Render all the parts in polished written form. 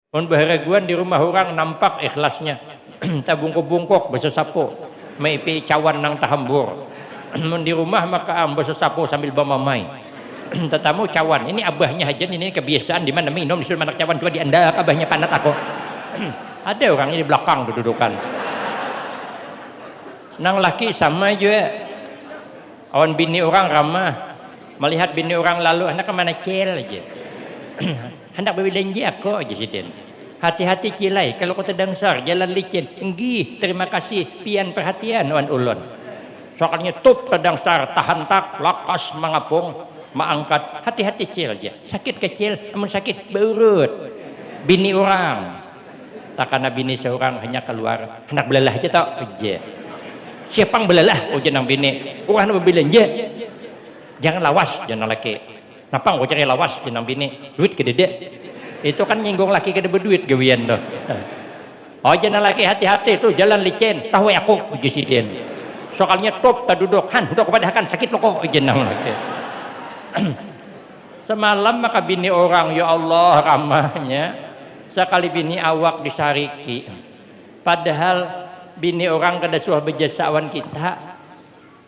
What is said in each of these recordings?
Mun baharaguan di rumah orang nampak ikhlasnya. Tabungkuk-bungkuk basa sapo. Maipi cawan nang tahambur. Mun di rumah maka basa sapo sambil bamamai. Tetamu cawan. Ini abahnya hajan, ini kebiasaan di mana minum disuruh anak cawan tua di anda abahnya panat aku. Ada orangnya di belakang dudukan. Nang laki sama juga. Awan bini orang ramah. Melihat bini orang lalu anak kemana cel aja. Hendak berbelanja aku aja sidin. Hati-hati cilai kalau kau terdangsar jalan licin. Enggih, terima kasih pian perhatian wan ulun. Soalnya tup terdangsar tahan tak lakas mengapung maangkat. Hati-hati cil aja. Sakit kecil, namun sakit berurut. Bini orang. Takana bini seorang hanya keluar hendak belalah aja tak aja. Siapa yang belalah ujian nang bini. Orang nak berbelanja. Jangan lawas jangan laki. Napang kau cari lawas jenang bini duit ke dedek itu kan nyinggung laki ke berduit gawian doh. Oh jenang laki hati-hati tuh jalan licin tahu aku uji sidin soalnya top tak duduk han udah kepada akan sakit lo kok jenang laki. Semalam maka bini orang ya Allah ramahnya sekali bini awak disariki padahal bini orang kada suah bejasawan kita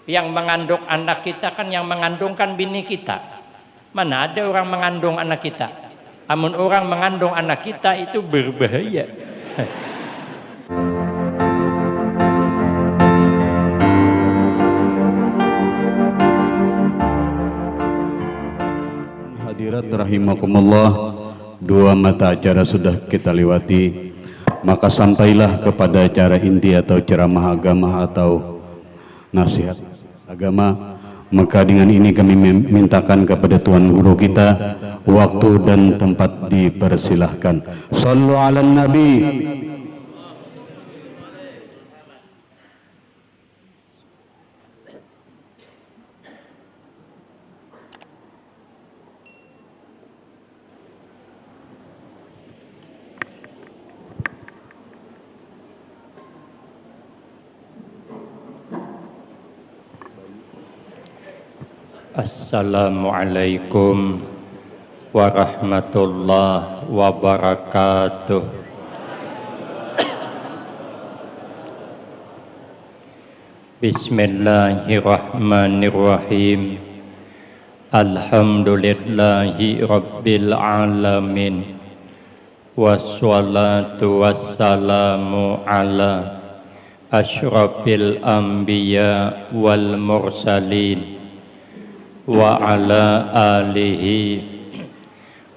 yang mengandung anak kita kan yang mengandungkan bini kita. Mana ada orang mengandung anak kita. Amun orang mengandung anak kita itu berbahaya. Hadirat rahimakumullah, dua mata acara sudah kita lewati, maka sampailah kepada acara inti atau ceramah agama atau nasihat agama. Maka dengan ini kami mintakan kepada Tuan Guru kita waktu dan tempat dipersilahkan. Sallu ala Nabi. Assalamualaikum warahmatullahi wabarakatuh. Bismillahirrahmanirrahim. Alhamdulillahi rabbil alamin. Wassalatu wassalamu ala asyrafil anbiya wal mursalin wa ala alihi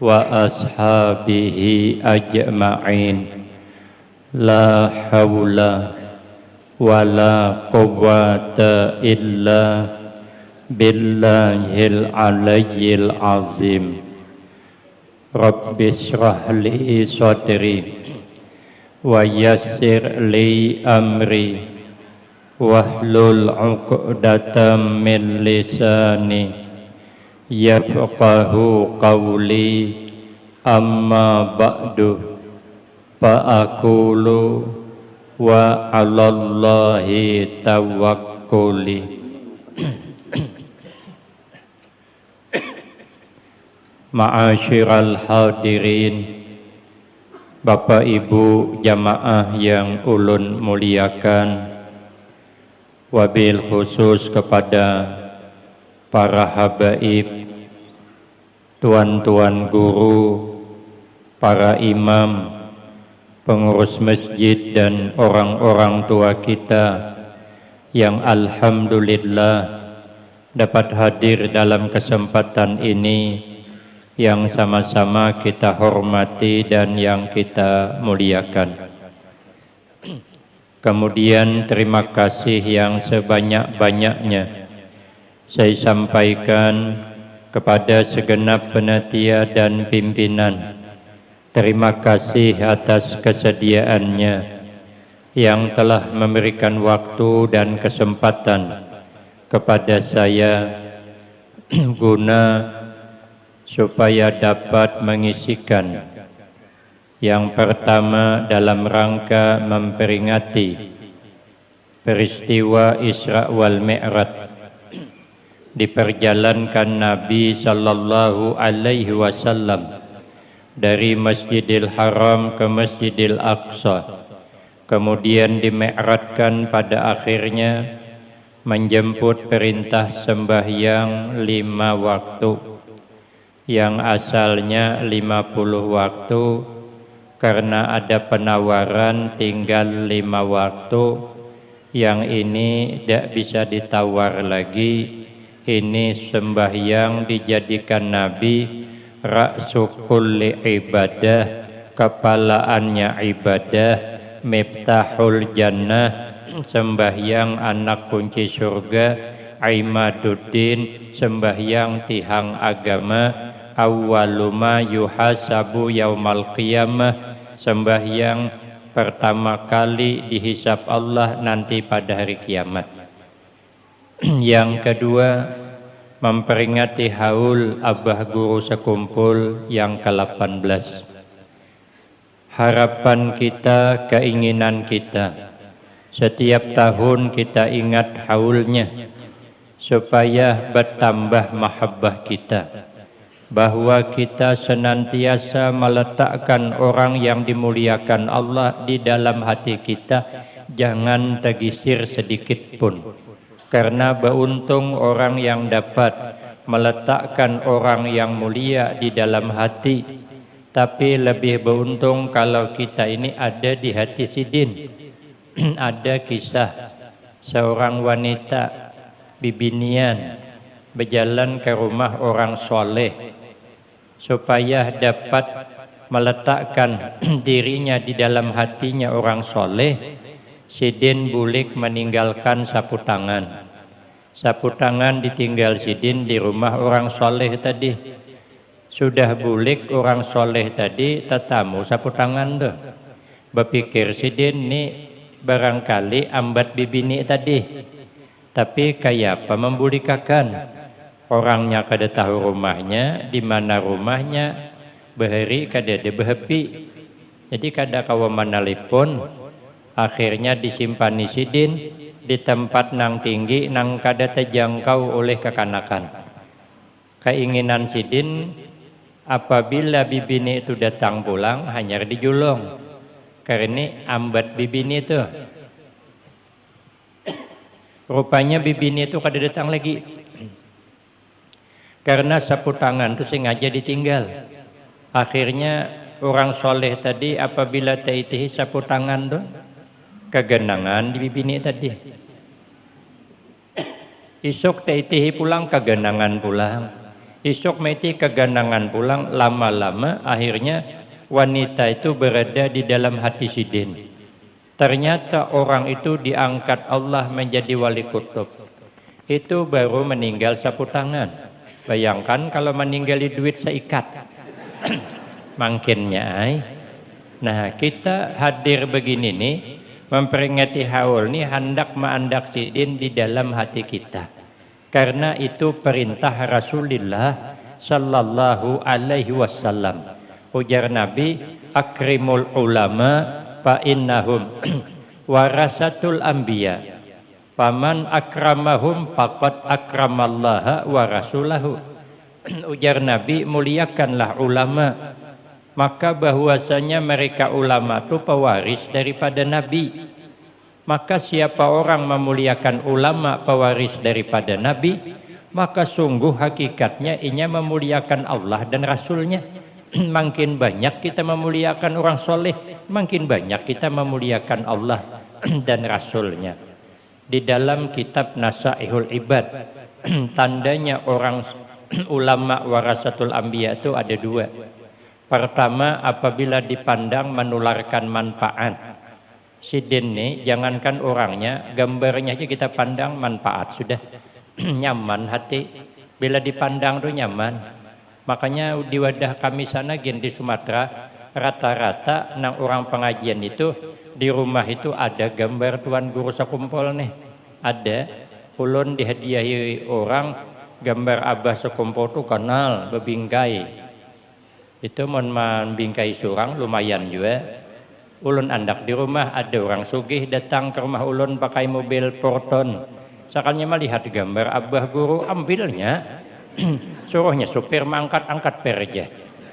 wa ashabihi ajma'in. La hawla wa la quwwata illa billahil aliyyil azim. Rabbi shrah li sadri wa yassir li amri wahlul 'uqdatam min lisani yafqahu qawli. Amma ba'du fa aqulu wa 'alallahi tawakkuli. Ma'asyiral hadirin, Bapak Ibu jamaah yang ulun muliakan, wabil khusus kepada para habaib, tuan-tuan guru, para imam, pengurus masjid dan orang-orang tua kita yang alhamdulillah dapat hadir dalam kesempatan ini yang sama-sama kita hormati dan yang kita muliakan. Kemudian terima kasih yang sebanyak-banyaknya saya sampaikan kepada segenap panitia dan pimpinan. Terima kasih atas kesediaannya yang telah memberikan waktu dan kesempatan kepada saya guna supaya dapat mengisikan yang pertama dalam rangka memperingati peristiwa Isra wal Mi'raj, diperjalankan Nabi sallallahu alaihi wasallam dari Masjidil Haram ke Masjidil Aqsa, kemudian dimi'rajkan pada akhirnya menjemput perintah sembahyang 5 waktu yang asalnya 50 waktu, karena ada penawaran tinggal 5 waktu. Yang ini tidak bisa ditawar lagi. Ini sembahyang dijadikan Nabi ra'su kulli ibadah, kepalaannya ibadah, miftahul jannah, sembahyang anak kunci surga, imaduddin, sembahyang tihang agama, awwaluma yuhasabu yaumal qiyamah, sembahyang pertama kali dihisab Allah nanti pada hari kiamat. Yang kedua, memperingati haul abah guru sekumpul yang ke-18. Harapan kita, keinginan kita, setiap tahun kita ingat haulnya supaya bertambah mahabbah kita, bahwa kita senantiasa meletakkan orang yang dimuliakan Allah di dalam hati kita, jangan tergisir sedikit pun. Karena beruntung orang yang dapat meletakkan orang yang mulia di dalam hati. Tapi lebih beruntung kalau kita ini ada di hati Sidin. Ada kisah seorang wanita bibinian berjalan ke rumah orang soleh supaya dapat meletakkan dirinya di dalam hatinya orang soleh. Sidin bulik meninggalkan sapu tangan. Sapu tangan ditinggal Sidin di rumah orang soleh tadi. Sudah bulik orang soleh tadi, tetamu sapu tangan tuh. Berpikir Sidin nih barangkali ambat bibini tadi. Tapi kayak apa membulikakan? Orangnya kada tahu rumahnya, di mana rumahnya, beheri kada ada behepi. Jadi kada kawa manalipun. Akhirnya disimpan di Sidin di tempat nang tinggi, nang kada terjangkau oleh kekanakan. Keinginan Sidin apabila bibini itu datang pulang hanya dijulung. Karena ambat bibini itu. Rupanya bibini itu kada datang lagi. Karena sapu tangan itu sengaja ditinggal. Akhirnya orang soleh tadi apabila taitihi sapu tangan itu kegenangan di bibini tadi. Isok taitihi pulang kegenangan pulang. Isok meti kegenangan pulang, lama-lama akhirnya wanita itu berada di dalam hati Sidin. Ternyata orang itu diangkat Allah menjadi wali kutub. Itu baru meninggal sapu tangan. Bayangkan kalau meninggali duit seikat. Mangkinnya ay. Nah, kita hadir begini nih, memperingati haul nih hendak meandak Sidin di dalam hati kita. Karena itu perintah Rasulullah sallallahu alaihi wasallam. Ujar Nabi, akrimul ulama fa innahum warasatul anbiya. Faman akramahum faqad akramallaha wa rasulahu. Ujar Nabi, muliakanlah ulama. Maka bahwasanya mereka ulama itu pewaris daripada Nabi. Maka siapa orang memuliakan ulama pewaris daripada Nabi, maka sungguh hakikatnya ia memuliakan Allah dan Rasulnya. Makin banyak kita memuliakan orang soleh, makin banyak kita memuliakan Allah dan Rasulnya. Di dalam kitab Nasaihul Ibad, tandanya orang ulama warasatul anbiya itu ada dua. Pertama, apabila dipandang menularkan manfaat. Sidin nih, jangankan orangnya, gambarnya aja kita pandang manfaat sudah nyaman hati. Bila dipandang tuh nyaman. Makanya di wadah kami sana di Sumatera, rata-rata nang orang pengajian itu di rumah itu ada gambar Tuan Guru Sekumpul nih. Ada, ulun dihadiahi orang gambar Abah Sekumpul tuh kenal bebingkai. Itu mon bingkai surang lumayan juga. Ulun andak di rumah, ada orang sugih datang ke rumah ulun pakai mobil Porton. Sakalnya melihat gambar Abah Guru, ambilnya. Suruhnya supir mangkat-angkat perja.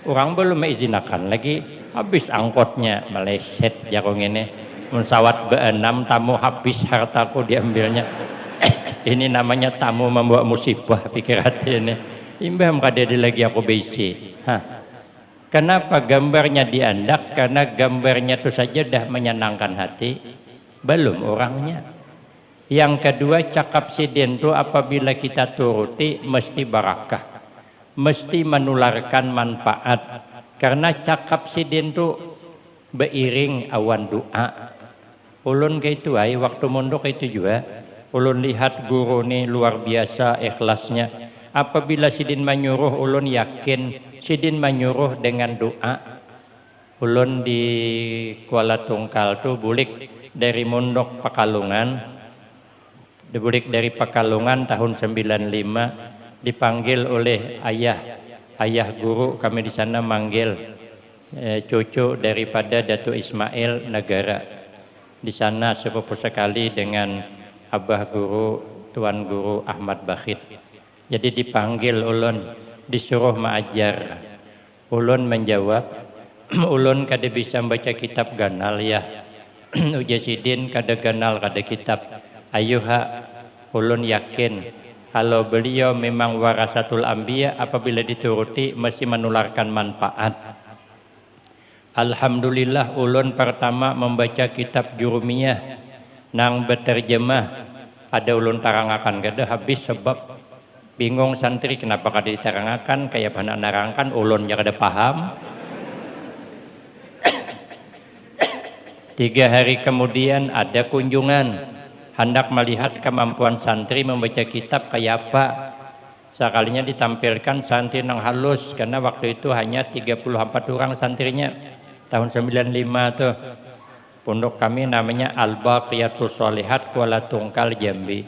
Orang belum mengizinakan lagi, habis angkotnya meleset jarong ini. Mensawat be-6 tamu habis hartaku diambilnya. Ini namanya tamu membawa musibah, pikir hati ini. Imbah kada lagi aku besi. Kenapa gambarnya diandak? Karena gambarnya itu saja dah menyenangkan hati, belum orangnya. Yang kedua, cakap sidin itu apabila kita turuti mesti barakah, mesti menularkan manfaat. Karena cakap sidin itu beiring awan doa. Ulun ke itu waktu mondok itu juga, ulun lihat guru ini luar biasa ikhlasnya. Apabila sidin menyuruh, ulun yakin sidin menyuruh dengan doa. Ulun di Kuala Tungkal tuh bulik dari mondok Pekalongan, dari Pekalongan tahun 95, dipanggil oleh ayah guru kami di sana, manggil cucu daripada Datuk Ismail Negara. Di sana sepupu sekali dengan abah guru, tuan guru Ahmad Bakhit. Jadi dipanggil ulun, disuruh mengajar. Ulun menjawab, ulun kada bisa membaca kitab ganal ya. Uja sidin kada ganal kada kitab. Ayuha, ulun yakin kalau beliau memang warasatul anbiya, apabila dituruti mesti menularkan manfaat. Alhamdulillah ulun pertama membaca kitab Jurumiyah nang berterjemah. Ada ulun tarangakan kada habis sebab bingung santri kenapa kada ditarangakan, kayak anak narangkan ulun yang kada paham. 3 hari kemudian ada kunjungan, hendak melihat kemampuan santri membaca kitab kayak apa. Sekalinya ditampilkan santri nang halus, karena waktu itu hanya 34 orang santrinya tahun 95 tuh. Pondok kami namanya Al-Baqiyatus Sholihat Kuala Tungkal Jambi.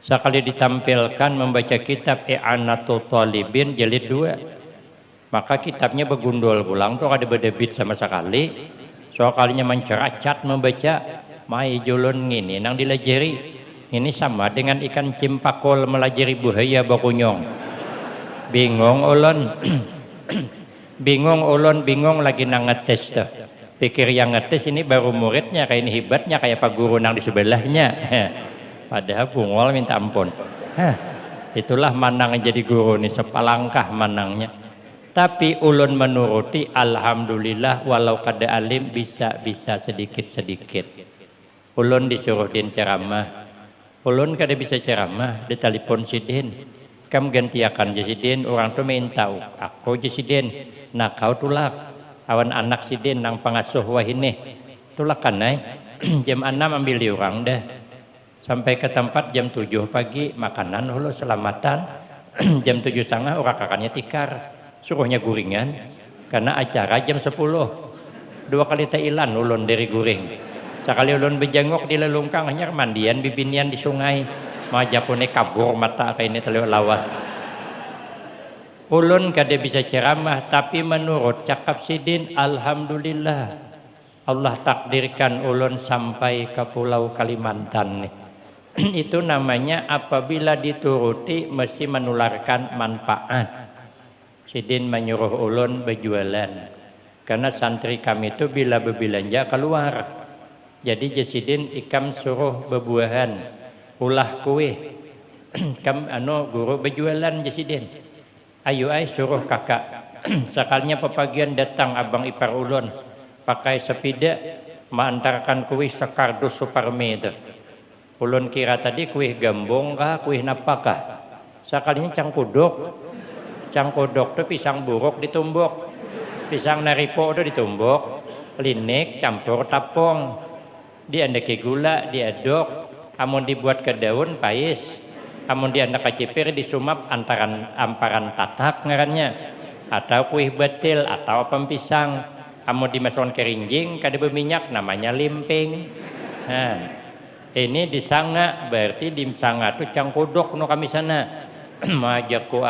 Sekali ditampilkan membaca kitab I'anatul Talibin jilid 2, maka kitabnya begundul pulang tuh kada berdebit sama sekali. Sekalinya menceracat membaca, mai julun ngini nang dilajari. Ini sama dengan ikan cimpakol melajari buaya bakunyong. Bingung ulun. bingung lagi nang ngetes tuh. Pikir yang ngetes ini baru muridnya, kayak ini hebatnya kayak pak guru nang di sebelahnya. Padahal bungol minta ampun. Itulah manang jadi guru nih, sepalangkah manangnya. Tapi ulun menuruti, alhamdulillah, walau kada alim bisa sedikit. Ulun disuruh din ceramah. Ulun kada bisa ceramah, ditelepon sidin. Kam gantiakan sidin, orang tu minta aku sidin. Nah kau tulak, awan anak sidin nang pengasuh wahine. Tulakan jam 6 ambil di orang dah. Sampai ke tempat jam 7 pagi, makanan hulu selamatan. Jam 7.30 orang kakaknya tikar, suruhnya guringan, karena acara jam 10. 2 kali tailan ulun dari guring. Sekali ulun bejengok di lelungkang, hanya mandian bibinian di sungai. Majapune kabur mata kayak ini telur lawas. Ulun kada bisa ceramah, tapi menurut cakap sidin, alhamdulillah Allah takdirkan ulun sampai ke Pulau Kalimantan nih. Itu namanya apabila dituruti mesti menularkan manfaat. Sidin menyuruh ulun berjualan, karena santri kami itu bila berbelanja keluar. Jadi Sidin ikam suruh berbuahan, ulah kue. Kam guru berjualan Sidin. Ayo suruh kakak. Sekalinya pepagian datang abang ipar ulun pakai sepeda mengantarkan kue sekardus supermeter. Ulun kira tadi kue gambong kah, kue napakah? Sekalinya cangkudok tuh pisang buruk ditumbuk, pisang naripo itu ditumbuk, linik campur tapong, diandaki gula, diaduk, amun dibuat ke daun pais, amun diandak kacipir disumap amparan tatak ngarannya, atau kue betil atau pisang, amun dimasukkan ke rinjing kada berminyak namanya limping. Nah, ini disanga, berarti di sanga tuh cangkudok no kami sana. Majak ku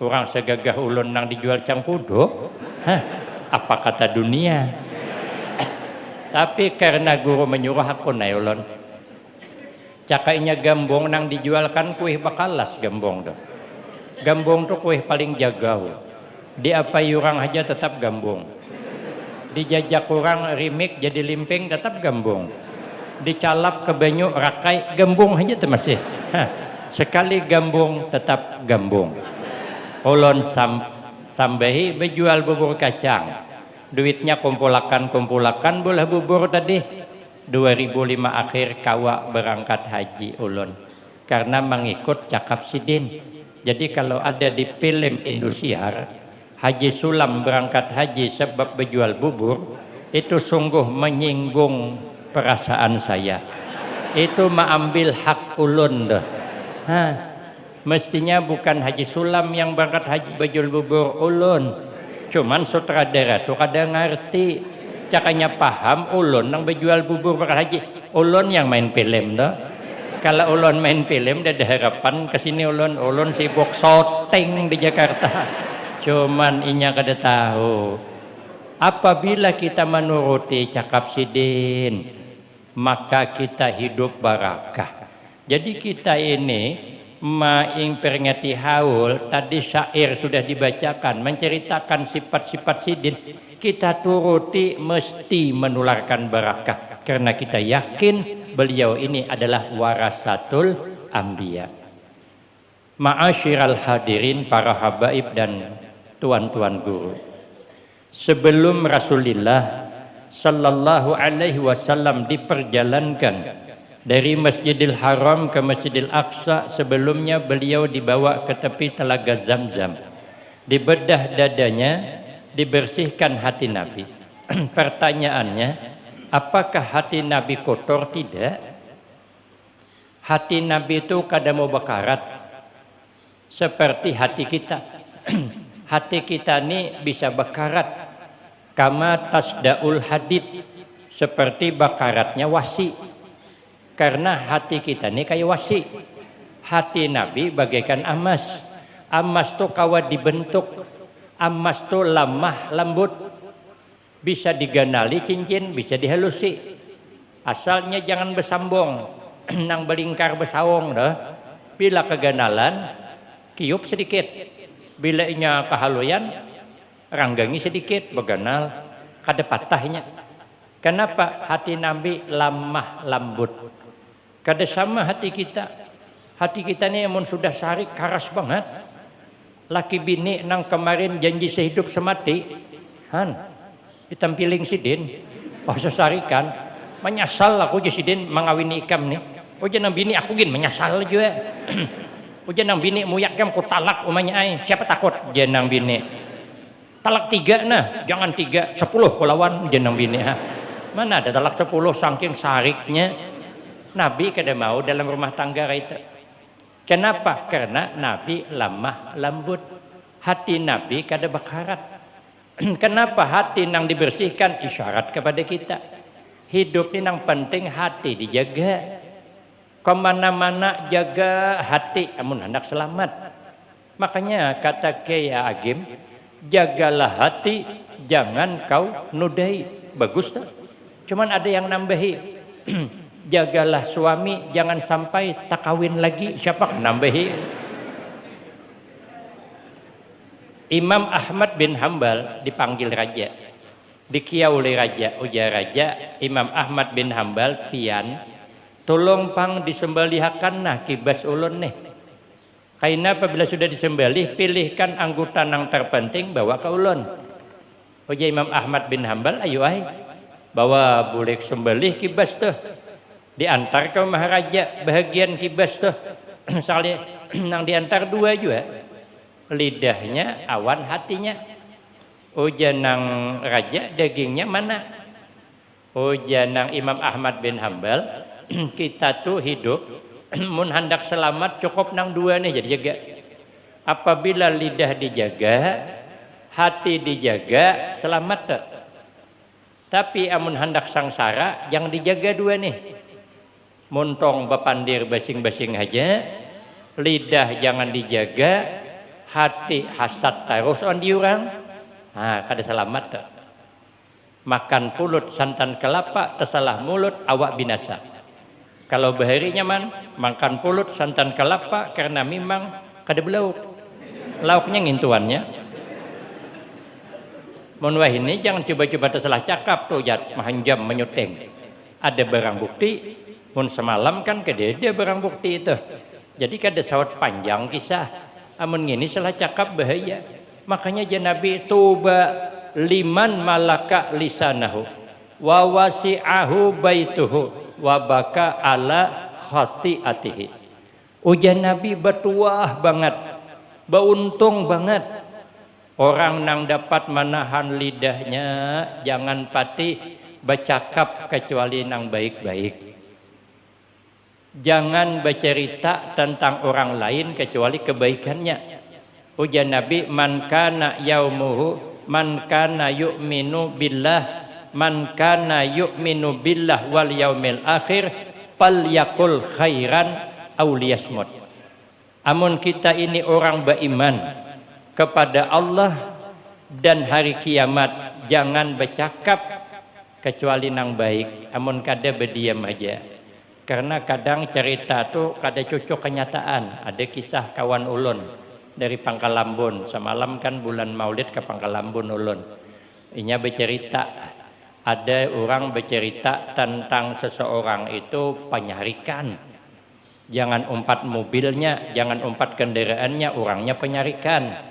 orang segagah ulun nang dijual cangkudok. Apa kata dunia? Tapi karena guru menyuruh aku na ulun. Cakainya gambong nang dijualkan kuih bakalas gambong tuh. Gambong tuh kuih paling jagau. Diapai orang aja tetap gambung. Dijajak orang remik jadi limping tetap gambung. Dicalap ke banyu rakai gambung aja tuh masih. Sekali gambung tetap gambung. Ulun sambahi berjual bubur kacang. Duitnya kumpulakan bolah bubur tadi. 2005 akhir kawa berangkat haji ulun. Karena mengikut cakap sidin. Jadi kalau ada di film Indosiar, Haji Sulam berangkat haji sebab berjual bubur, itu sungguh menyinggung perasaan saya. Itu mengambil hak ulun dah. Mestinya bukan Haji Sulam yang berangkat haji berjual bubur, ulun. Cuman sutradara tuh kadang ngerti, cakanya paham ulun yang berjual bubur berangkat haji. Ulun yang main film dah. Kalau ulun main film, ada harapan kesini ulun sibuk syuting di Jakarta. Cuman inya kada tahu. Apabila kita menuruti cakap sidin, maka kita hidup barakah. Jadi kita ini maing peringati haul, tadi syair sudah dibacakan menceritakan sifat-sifat sidin. Kita turuti mesti menularkan barakah karena kita yakin beliau ini adalah warasatul anbiya. Ma'asyiral hadirin, para habaib dan tuan-tuan guru. Sebelum Rasulullah sallallahu alaihi wasallam diperjalankan dari Masjidil Haram ke Masjidil Aqsa, sebelumnya beliau dibawa ke tepi telaga Zamzam. Dibedah dadanya, dibersihkan hati Nabi. Pertanyaannya, apakah hati Nabi kotor? Tidak. Hati Nabi itu kadang mau bakarat seperti hati kita. Hati kita ini bisa bakarat kama tasdaul hadid, seperti bakaratnya wasi. Karena hati kita ini kayak wasi. Hati Nabi bagaikan emas. Emas tuh kawat dibentuk. Emas tuh lemah lembut. Bisa diganali cincin, bisa dihalusi. Asalnya jangan bersambung. Nang belingkar besawong dah. Bila keganalan, kiup sedikit. Bila inya kehaluyan, ranggangi sedikit, beganal. Kada patahnya. Kenapa? Hati Nabi lemah lembut. Kada sama hati kita. Hati kita ni amun sudah sarik karas banget. Laki bini nang kemarin janji sehidup semati, ditampiling sidin, sesarikan, menyesal aku je sidin mengawini ikam ni. Jangan bini aku gin menyesal juga. Jangan bini muyak kam ku talak umanya ai. Siapa takut jangan bini. Talak 3 nah, jangan 3, 10 kulawan jangan bini. Mana ada talak 10 saking sariknya. Nabi kada mau dalam rumah tangga itu. Kenapa? Karena Nabi lemah lembut. Hati Nabi kada bakarat. Kenapa? Hati nang dibersihkan isyarat kepada kita. Hidup ini nang penting hati dijaga. Kemana-mana jaga hati, amun hendak selamat. Makanya kata Kiai Agim, jagalah hati, jangan kau nudai. Bagus tak? Cuman ada yang nambahi. Jagalah suami, jangan sampai tak kawin lagi. Siapa nambahi? Imam Ahmad bin Hambal dipanggil raja, dikiau oleh raja. Ujar raja, Imam Ahmad bin Hambal pian, tolong pang disembelihakan nah kibas ulun nih. Karena apabila sudah disembelih, pilihkan anggota yang terpenting bawa ke ulun. Ujar Imam Ahmad bin Hambal, ayo ay, bawa boleh sembelih kibas tuh. Diantar ke maharaja bahagian kibas tuh. Misalnya nang diantar 2 juga. Lidahnya awan hatinya. Ujian nang raja dagingnya mana? Ujian nang Imam Ahmad bin Hambal, kita tuh hidup mun hendak selamat cukup nang 2 nih jadi jaga. Apabila lidah dijaga, hati dijaga, selamat tuh. Tapi amun hendak sangsara yang dijaga 2 nih. Muntong bepandir basing-basing aja, lidah jangan dijaga, hati hasad terus on diurang, kada selamat tak. Makan pulut santan kelapa, tersalah mulut awak binasa. Kalau bahari nyaman, makan pulut santan kelapa karena memang kada belauk, lauknya ngintuannya. Mun wah ini jangan coba-coba tersalah cakap tuh jat mahanjam menyuteng. Ada barang bukti, mun semalam kan kedede barang bukti itu. Jadi kada sawat panjang kisah. Amun ngini salah cakap bahaya. Makanya je Nabi tuba liman malaka lisanahu wa wasi'ahu baituhu wa baka ala khati'atihi. Ujian Nabi bertuah banget, beruntung banget. Orang nang dapat menahan lidahnya jangan pati bercakap kecuali nang baik-baik. Jangan bercerita tentang orang lain kecuali kebaikannya. Ujian Nabi man kana yaumuhu man kana yu'minu billah man kana yu'minu billah wal yaumil akhir falyakul khairan aw liyasmut. Amun kita ini orang beriman kepada Allah dan hari kiamat, jangan bercakap kecuali nang baik. Amun kada berdiam aja. Karena kadang cerita tuh kada cocok kenyataan. Ada kisah kawan ulun dari Pangkalambun. Semalam kan bulan Maulid ke Pangkalambun ulun. Inya bercerita, ada orang bercerita tentang seseorang itu penyarikan. Jangan umpat mobilnya, jangan umpat kendaraannya, orangnya penyarikan.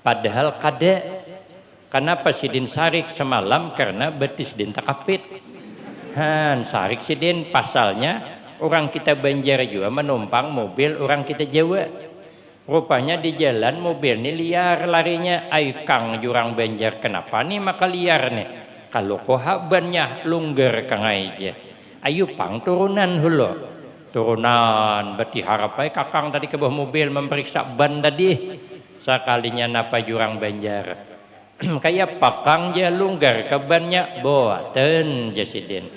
Padahal kada. Kenapa sidin sarik semalam? Karena betis din takapit. Sarik sidin pasalnya orang kita Banjar juga menumpang mobil orang kita Jawa. Rupanya di jalan mobil ini liar larinya. Ay kang jurang Banjar kenapa nih maka liar nih? Kalau kohabannya lungger kang aja. Ayo pang turunan hulu. Turunan berarti harap ay kakang tadi ke bawah mobil memeriksa ban tadi. Sekalinya napa jurang Banjar kayak pakang je lunggar ke bannya boaten jasidin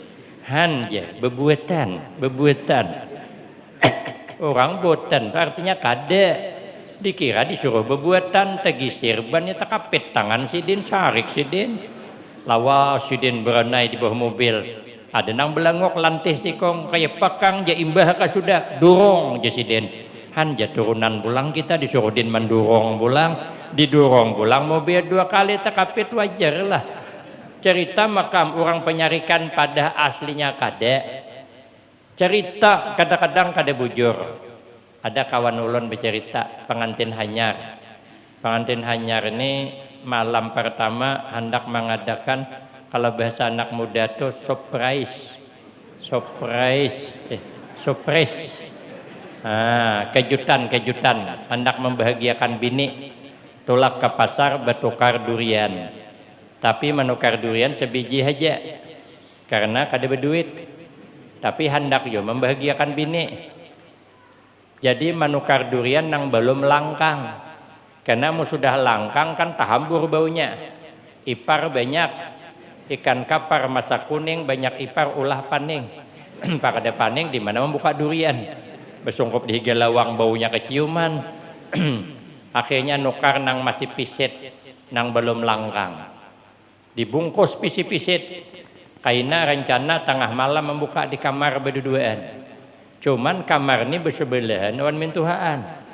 han je bebuatan orang botan artinya kada dikira disuruh bebuatan tegisir bannya takapit tangan sidin sarik sidin lawas sidin berenai di bawah mobil ada nang belangok lantih sikong kayak pakang je imbah ka sudah dorong jasidin hanja turunan pulang kita disuruh din mendorong pulang, didorong pulang mobil 2 kali takapit wajar lah. Cerita makam orang penyarikan pada aslinya kada. Cerita kadang-kadang kada bujur. Ada kawan ulun bercerita pengantin hanyar. Pengantin hanyar ini malam pertama hendak mengadakan kalau bahasa anak muda tuh surprise. Kejutan hendak membahagiakan bini tolak ke pasar bertukar durian tapi menukar durian sebiji aja karena kada berduit tapi hendak yo membahagiakan bini jadi menukar durian nang belum langkang karena mau sudah langkang kan tahambur baunya ipar banyak ikan kapar masa kuning banyak ipar ulah paning pada paning di mana membuka durian bersungkup di higalawang baunya keciuman akhirnya nukar nang masih pisit nang belum langkang dibungkus pisit-pisit kaina rencana tengah malam membuka di kamar berduaan cuman kamar ini bersebelahan wan mintuhaan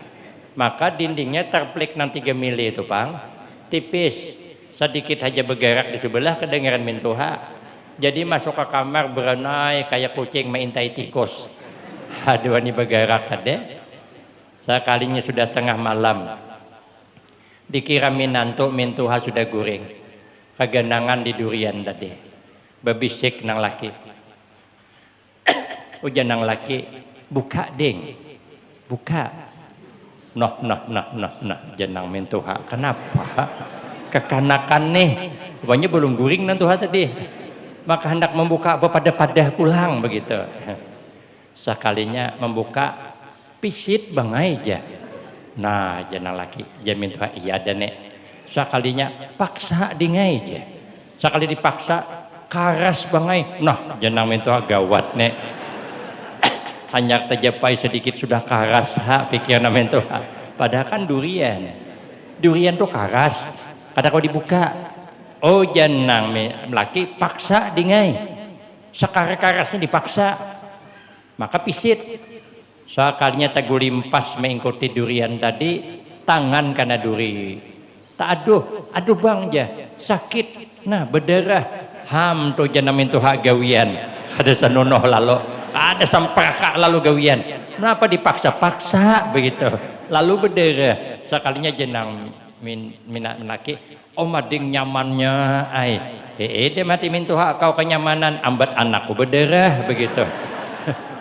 maka dindingnya terplik nang 3 mili itu pang tipis sedikit aja bergerak di sebelah kedengaran mintuha jadi masuk ke kamar berenai kayak kucing mengintai tikus. Aduh ini bergerak ada sekalinya sudah tengah malam dikira minantuk mintuha sudah guring kegenangan di durian tadi bebisik nang laki ujan nang laki buka ding buka noh jenang mintuha kenapa kekanakan nih pokoknya belum guring nantuha tadi maka hendak membuka apa pada pulang begitu. Sekalinya membuka pisit bangai aja. Nah, jangan laki jamin tuh iya dan nek. Sekalinya paksa dingai aja. Sekali dipaksa karas bangai. Nah, jangan minta gawat nek. Hanya terjapai sedikit sudah karas pikir namen tuh. Padahal kan durian. Durian tuh karas. Kada kau dibuka. Oh, jangan laki paksa dingai. Sekar-karasnya dipaksa. Maka pisit sekalinya tegulimpas mengikuti durian tadi tangan karena duri tak aduh bang ja sakit nah berdarah ham tu janam itu hak gawian ada sanonoh lalu ada samprakak lalu gawian kenapa dipaksa-paksa begitu lalu berdarah sekalinya jenang minaki omading nyamannya ai dia mati mintu hak kau kenyamanan ambat anakku berdarah begitu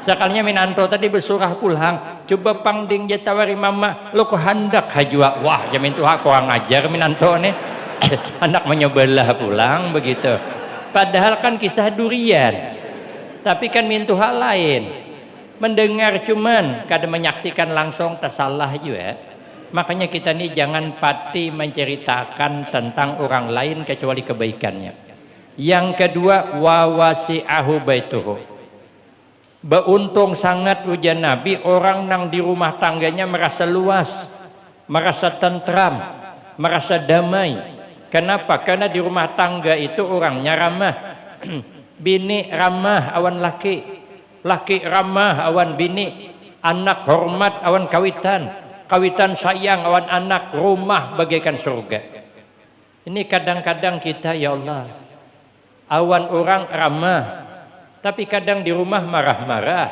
sekalinya minanto tadi bersurah pulang coba pangding dia tawari mama lo kok hendak hajua wah jamin tuh aku orang ngajar minanto nih anak menyebelah pulang begitu padahal kan kisah durian tapi kan mintu hal lain mendengar cuman kadang menyaksikan langsung tersalah juga makanya kita nih jangan pati menceritakan tentang orang lain kecuali kebaikannya. Yang kedua wawasi'ahu baituhu beruntung sangat ujian Nabi orang nang di rumah tangganya merasa luas, merasa tentram, merasa damai. Kenapa? Karena di rumah tangga itu orangnya ramah. Bini ramah awan laki, laki ramah awan bini, anak hormat awan kawitan, kawitan sayang awan anak, rumah bagaikan surga. Ini kadang-kadang kita ya Allah, awan orang ramah tapi kadang di rumah marah-marah.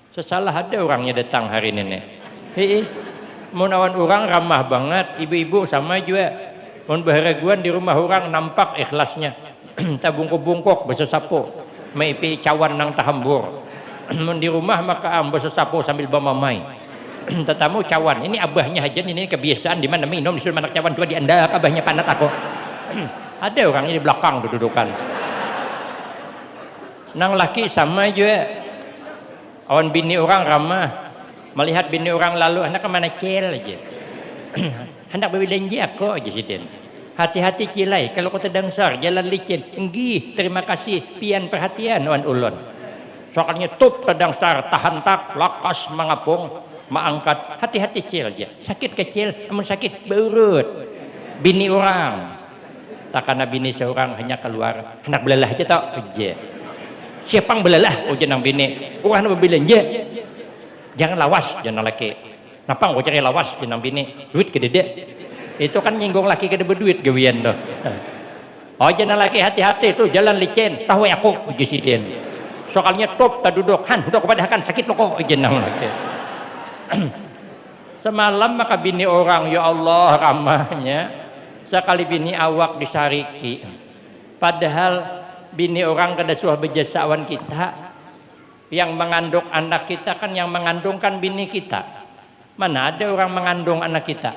Sesalah ada orangnya datang hari ini. Mun awan orang ramah banget, ibu-ibu sama juga. Mun baharaguan di rumah orang nampak ikhlasnya. Tak bungkuk-bungkuk bersesapu, maipi cawan nang tahambur. Mun di rumah maka bersesapu sambil bamamai. Tetamu cawan, ini abahnya aja ini kebiasaan di mana minum disuruh anak cawan coba diandak abahnya panat aku. Ada orangnya di belakang dudukan. Nang laki sama juga awan bini orang ramah melihat bini orang lalu anak kemana cel aja hendak berbelanja aku aja siden hati-hati cilai kalau kau terdangsar jalan licin enggih terima kasih pian perhatian awan ulun soalnya tup terdangsar tahan tak lakas mengapung maangkat hati-hati cil aja sakit kecil namun sakit berut bini orang tak karena bini seorang hanya keluar hendak belalah aja tak aja siapa yang belalah ujian nang bini orang nak berbelanja jangan lawas jangan laki napang kau cari lawas jangan bini duit ke dede itu kan nyinggung laki ke berduit gawian tuh oh jangan laki hati-hati tuh jalan licin tahu aku uji sidin soalnya top tak duduk han udah kepadahkan sakit lo kok jangan laki semalam maka bini orang ya Allah ramahnya sekali bini awak disariki padahal bini orang kada suah berjasa awan kita yang mengandung anak kita kan yang mengandung kan bini kita mana ada orang mengandung anak kita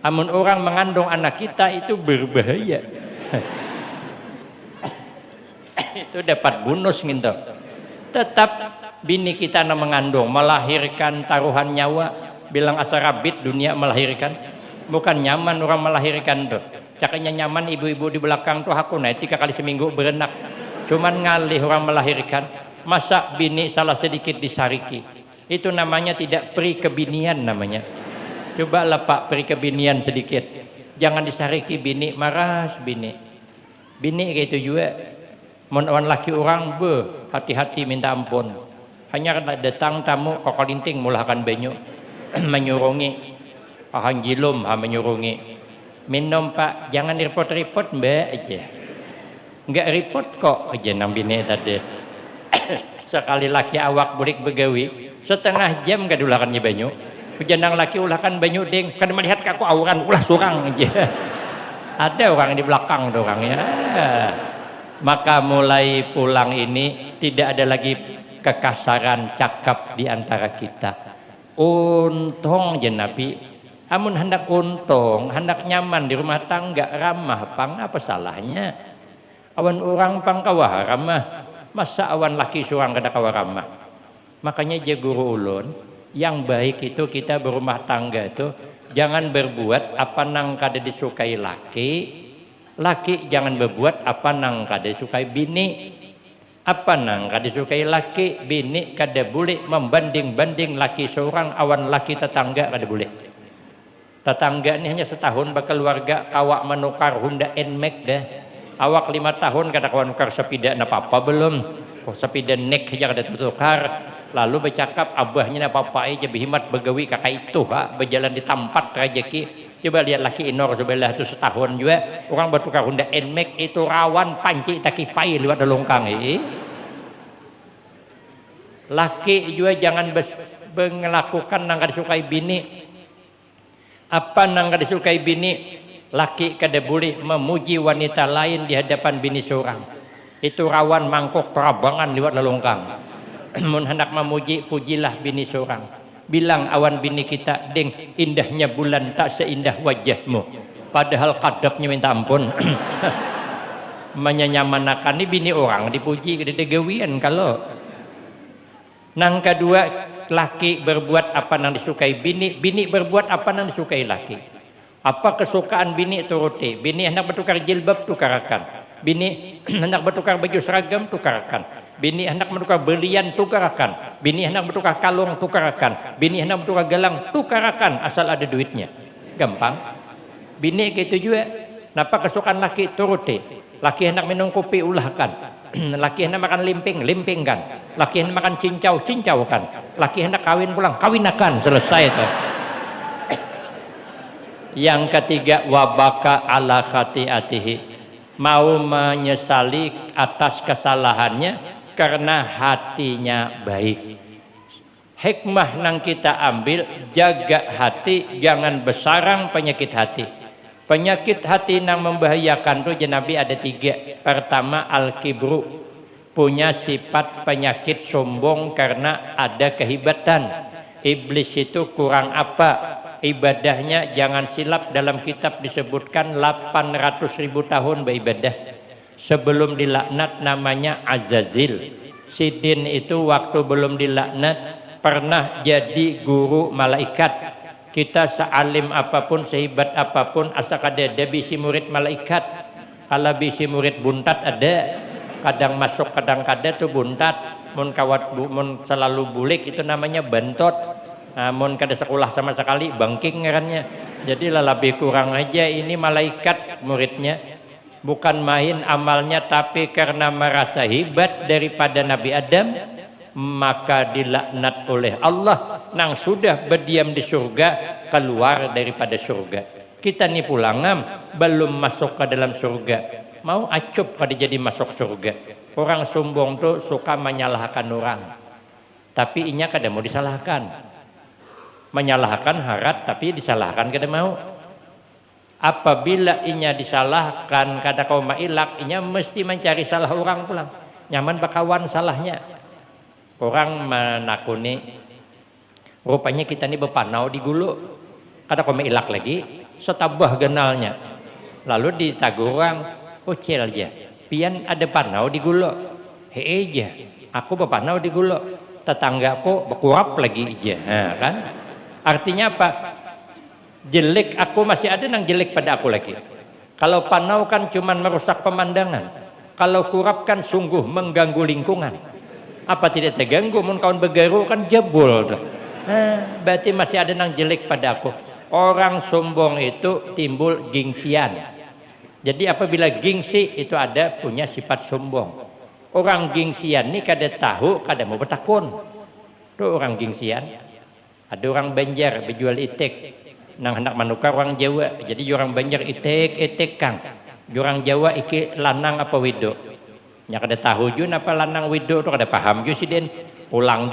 amun orang mengandung anak kita itu berbahaya itu dapat bonus gitu tetap bini kita yang mengandung melahirkan taruhan nyawa bilang asa rabit dunia melahirkan bukan nyaman orang melahirkan tuh cakanya nyaman ibu-ibu di belakang tuh aku naik 3 kali seminggu berenak cuman ngalih orang melahirkan masa bini salah sedikit disariki itu namanya tidak perikebinian namanya coba lepak perikebinian sedikit jangan disariki bini maras bini kayak itu juga menawan laki orang hati-hati minta ampun hanya datang tamu kokolinting mulahkan banyu menyurungi hanjilum menyurungi minum pak jangan repot-repot mbak aja enggak repot kok aja nang bini tadi sekali laki awak burik begawi setengah jam kadulakannya banyu hujanang laki ulahkan banyu ding kan melihat aku auran ulah surang aja ada orang di belakang tuh orangnya maka mulai pulang ini tidak ada lagi kekasaran cakap di antara kita untung je Nabi amun hendak untung, hendak nyaman di rumah tangga ramah pang apa salahnya? Awan orang pang kawah ramah, masa awan laki surang kada kawah ramah. Makanya je guru ulun, yang baik itu kita berumah tangga itu jangan berbuat apa nang kada disukai laki, laki jangan berbuat apa nang kada disukai bini. Apa nang kada disukai laki, bini kada boleh membanding-banding laki seorang awan laki tetangga kada boleh. Tetangga ini hanya setahun berkeluarga kawak menukar Honda Nmax dah awak 5 tahun kada kawan nukar sepeda apa-apa belum sepeda nek aja kada tukar lalu bercakap abahnya apa-apa aja berhimat begawi kakak itu berjalan di tempat rezeki Coba lihat laki inor sebelah itu setahun juga orang bertukar Honda Nmax itu rawan panci takipai lewat longkang laki juga jangan melakukan nang disukai bini. Apa nang disukai bini? Laki kada boleh memuji wanita lain di hadapan bini seorang. Itu rawan mangkok terabangan lewat lelongkang. Mun hendak memuji pujilah bini seorang. Bilang awan bini kita, deng indahnya bulan tak seindah wajahmu. Padahal kadapnya minta ampun. Menyamanakan ini bini orang dipuji kada degawian kalau. Nang kedua, laki berbuat apa nang disukai bini, bini berbuat apa nang disukai laki. Apa kesukaan bini turuti. Bini hendak bertukar jilbab tukarakan. Bini hendak bertukar baju seragam tukarakan. Bini hendak bertukar belian tukarakan. Bini hendak bertukar kalung tukarakan. Bini hendak bertukar gelang tukarakan asal ada duitnya. Gampang. Bini gitu juga. Napa kesukaan laki turuti. Laki hendak minum kopi ulahkan. Laki hendak makan limping limpingkan. Laki hendak makan cincau cincaukan. Laki hendak kawin pulang kawinakan. Selesai itu. Yang ketiga, wabaka ala khati'atihi, mau menyesali atas kesalahannya karena hatinya baik. Hikmah nang kita ambil, jaga hati, jangan besarang penyakit hati. Penyakit hati nang membahayakan tuh Nabi ada 3. Pertama, al-kibru, punya sifat penyakit sombong karena ada kehebatan. Iblis itu kurang apa? Ibadahnya jangan silap, dalam kitab disebutkan 800.000 tahun beribadah. Sebelum dilaknat namanya Azazil. Sidin itu waktu belum dilaknat pernah jadi guru malaikat. Kita sealim apapun, sehebat apapun, asal ada bisi murid malaikat. Kalau bisi murid buntat ada, kadang masuk kadang kada tuh buntat. Mun kawat mun selalu bulik itu namanya bentot. Namun kada sekolah sama sekali bangking ngarannya. Jadi lebih kurang aja ini malaikat muridnya. Bukan main amalnya, tapi karena merasa hebat daripada Nabi Adam, maka dilaknat oleh Allah. Nang sudah berdiam di surga, keluar daripada surga. Kita nih pulangam belum masuk ke dalam surga, mau acup kada jadi masuk surga. Orang sombong tuh suka menyalahkan orang, tapi inya kada mau disalahkan. Menyalahkan harat tapi disalahkan kada mau. Apabila inya disalahkan kada kau mailak, inya mesti mencari salah orang pulang. Nyaman bakawan salahnya. Orang menakuni, rupanya kita ini bepanau di gulu. Kada kau mailak lagi, setabah genalnya. Lalu ditagur orang, ucil aja. Pian ada panau di gulu. Hei aja, aku bepanau di gulu. Tetanggaku berkurap lagi aja. Nah, kan? Artinya apa? Jelek aku masih ada nang jelek pada aku lagi. Kalau panau kan cuman merusak pemandangan. Kalau kurap kan sungguh mengganggu lingkungan. Apa tidak terganggu? Mun kawan begaru kan jebol tuh. Berarti masih ada nang jelek pada aku. Orang sombong itu timbul gengsian. Jadi apabila gengsi itu ada punya sifat sombong. Orang gengsian ini kada tahu, kada mau bertakun. Tuh orang gengsian. Ada orang Banjar berjual itik, nang hendak menukar orang Jawa. Jadi orang Banjar itik kang, orang Jawa iki lanang apa wido. Nya kada tahu jun apa lanang wido tu kada paham ju si den. Pulang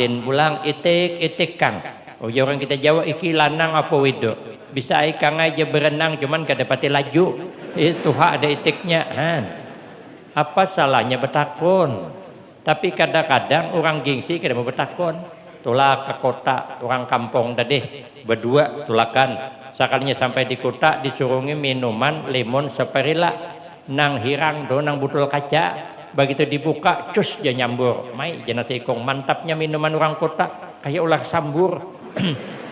itik kang. Oh ya orang kita Jawa iki lanang apa wido. Bisa ikang aja berenang cuman kada pati laju. Itu hak ada itiknya. Apa salahnya bertakun? Tapi kadang-kadang orang gengsi kada mau bertakun. Tulah ke kota orang kampung tadi berdua tulakan. Sekalinya sampai di kota disurungi minuman lemon seperila nang hirang do nang botol kaca. Begitu dibuka cus dia nyambur. Mai jenazah ikong mantapnya minuman orang kota kayak ular sambur.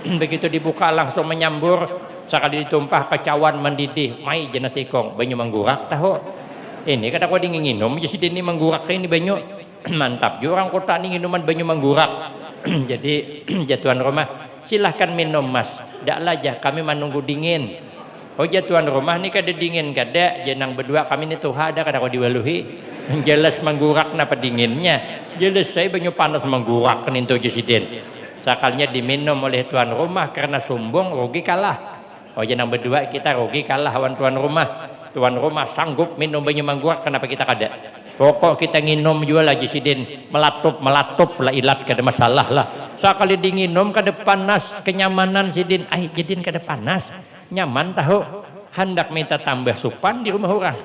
Begitu dibuka langsung menyambur. Sekali ditumpah kecawan mendidih. Mai jenazah ikong banyu menggurak tahu. Ini kata kau dingin minum jadi ini menggurak ini banyu. Mantap juga orang kota ini minuman banyu menggurak. Jadi jatuhan rumah silahkan minum mas, dak aja kami menunggu dingin. Oh jatuhan rumah ini kada dingin kada, jenang berdua kami ini tuh ada kada kau diwaluhi. Jelas menggurak napa dinginnya, jelas saya banyu panas menggurak kenintu jesiden. Sakalnya diminum oleh tuan rumah karena sombong rugi kalah. Oh jangan berdua kita rugi kalah lawan tuan rumah. Tuan rumah sanggup minum banyu mangguak, kenapa kita kada? Pokok kita nginum juga lagi sidin melatup lah ilat kada masalah lah. Sekali dinginum kada panas kenyamanan sidin, jadin kada panas nyaman tahu. Hendak minta tambah supan di rumah orang.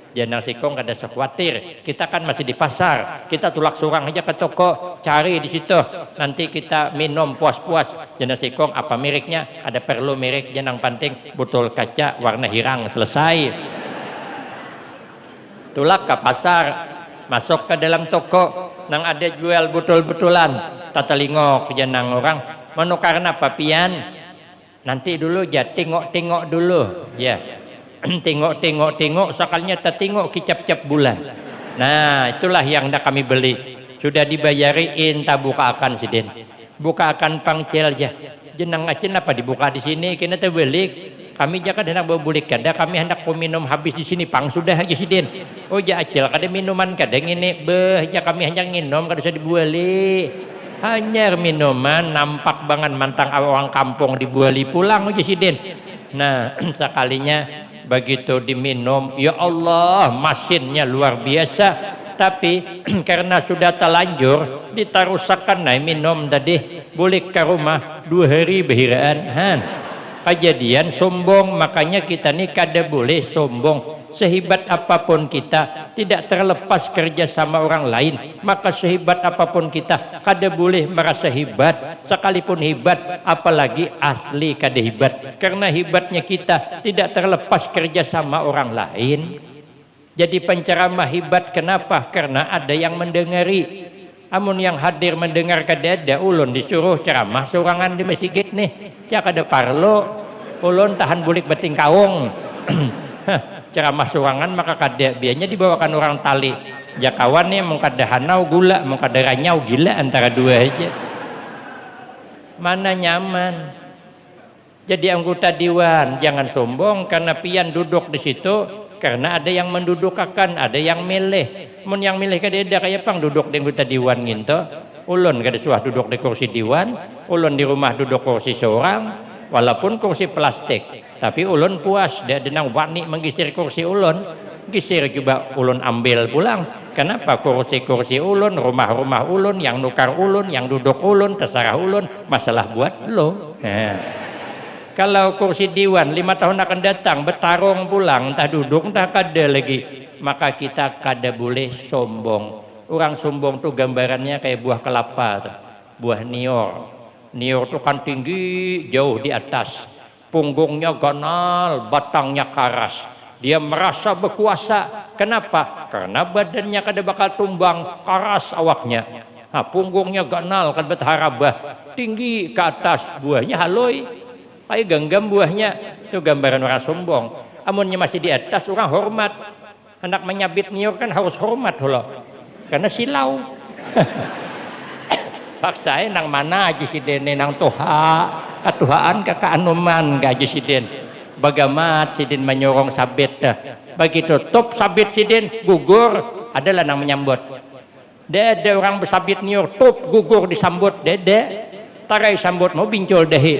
Jangan sikong kada sekhawatir. Kita kan masih di pasar. Kita tulak surang aja ke toko, cari di situ. Nanti kita minum puas-puas. Jangan sikong apa mereknya? Ada perlu merek, jangan penting botol kaca warna hirang selesai. Tulak ke pasar, masuk ke dalam toko, nang ada jual botol-botolan. Tatalingok jangan orang. Menukar apa pian? Nanti dulu ya tengok-tengok dulu ya. Tengok sekalinya tertengok kicap-cap bulan. Nah itulah yang hendak kami beli, sudah dibayariin tak buka akan sidin, buka akan pangcel aja jenang acen apa dibuka di sini kena terbelik kami jangan hendak berbulik kada kami hendak minum habis di sini pang sudah aja sidin. Oh ja acel kada minuman kada ini ya kami hanya nginom kada usah dibuali hanya minuman nampak banget mantang orang kampung dibuali pulang aja sidin. Nah sekalinya begitu diminum, ya Allah masinnya luar biasa, tapi karena sudah terlanjur ditarusakan naik minum tadi boleh ke rumah 2 hari behiraan kejadian sombong. Makanya kita nih kada boleh sombong. Sehebat apapun kita tidak terlepas kerja sama orang lain, maka sehebat apapun kita kada boleh merasa hebat. Sekalipun hebat apalagi asli kada hebat, karena hebatnya kita tidak terlepas kerja sama orang lain. Jadi penceramah hebat kenapa? Karena ada yang mendengari. Amun yang hadir mendengar kada ada, ulun disuruh ceramah sorangan di masjid nih cak ada parlo ulun tahan bulik beting kaung ceramah sorangan maka kada biasanya dibawakan orang tali ya kawan nih mau kada hanau gula mau kada ranyau gila antara dua aja mana nyaman. Jadi anggota dewan jangan sombong karena pian duduk di situ, karena ada yang mendudukakan, ada yang milih. Mun yang milih kada ada kayak pang duduk di anggota dewan gitu. Ulun kada suah duduk di kursi dewan, ulun di rumah duduk kursi seorang, walaupun kursi plastik. Tapi ulun puas, dia denang wani menggisir kursi ulun, gisir juga ulun ambil pulang. Kenapa? Kursi-kursi ulun, rumah-rumah ulun, yang nukar ulun, yang duduk ulun, terserah ulun, masalah buat lo. Kalau kursi dewan 5 tahun akan datang bertarung pulang, entah duduk entah kada lagi, maka kita kada boleh sombong. Orang sombong tuh gambarannya kayak buah kelapa tuh. Buah nior. Nior tuh kan tinggi jauh di atas, punggungnya ganal, batangnya karas. Dia merasa berkuasa. Kenapa? Karena badannya kada bakal tumbang, karas awaknya. Nah, punggungnya ganal kan berharabah, tinggi ke atas, buahnya haloi. Kayak genggam buahnya. Itu gambaran orang sombong. Amunnya masih di atas orang hormat. Anak menyabit nior kan harus hormat loh. Karena silau. Paksain nang mana aja si dene nang toha. Katuhaan kakaanuman gaji si den. Bagamat si den menyorong sabit dah. Begitu top sabit si den gugur adalah nang menyambut. Dede orang bersabit nior top gugur disambut dede. Tarai sambut mau bincul dehi.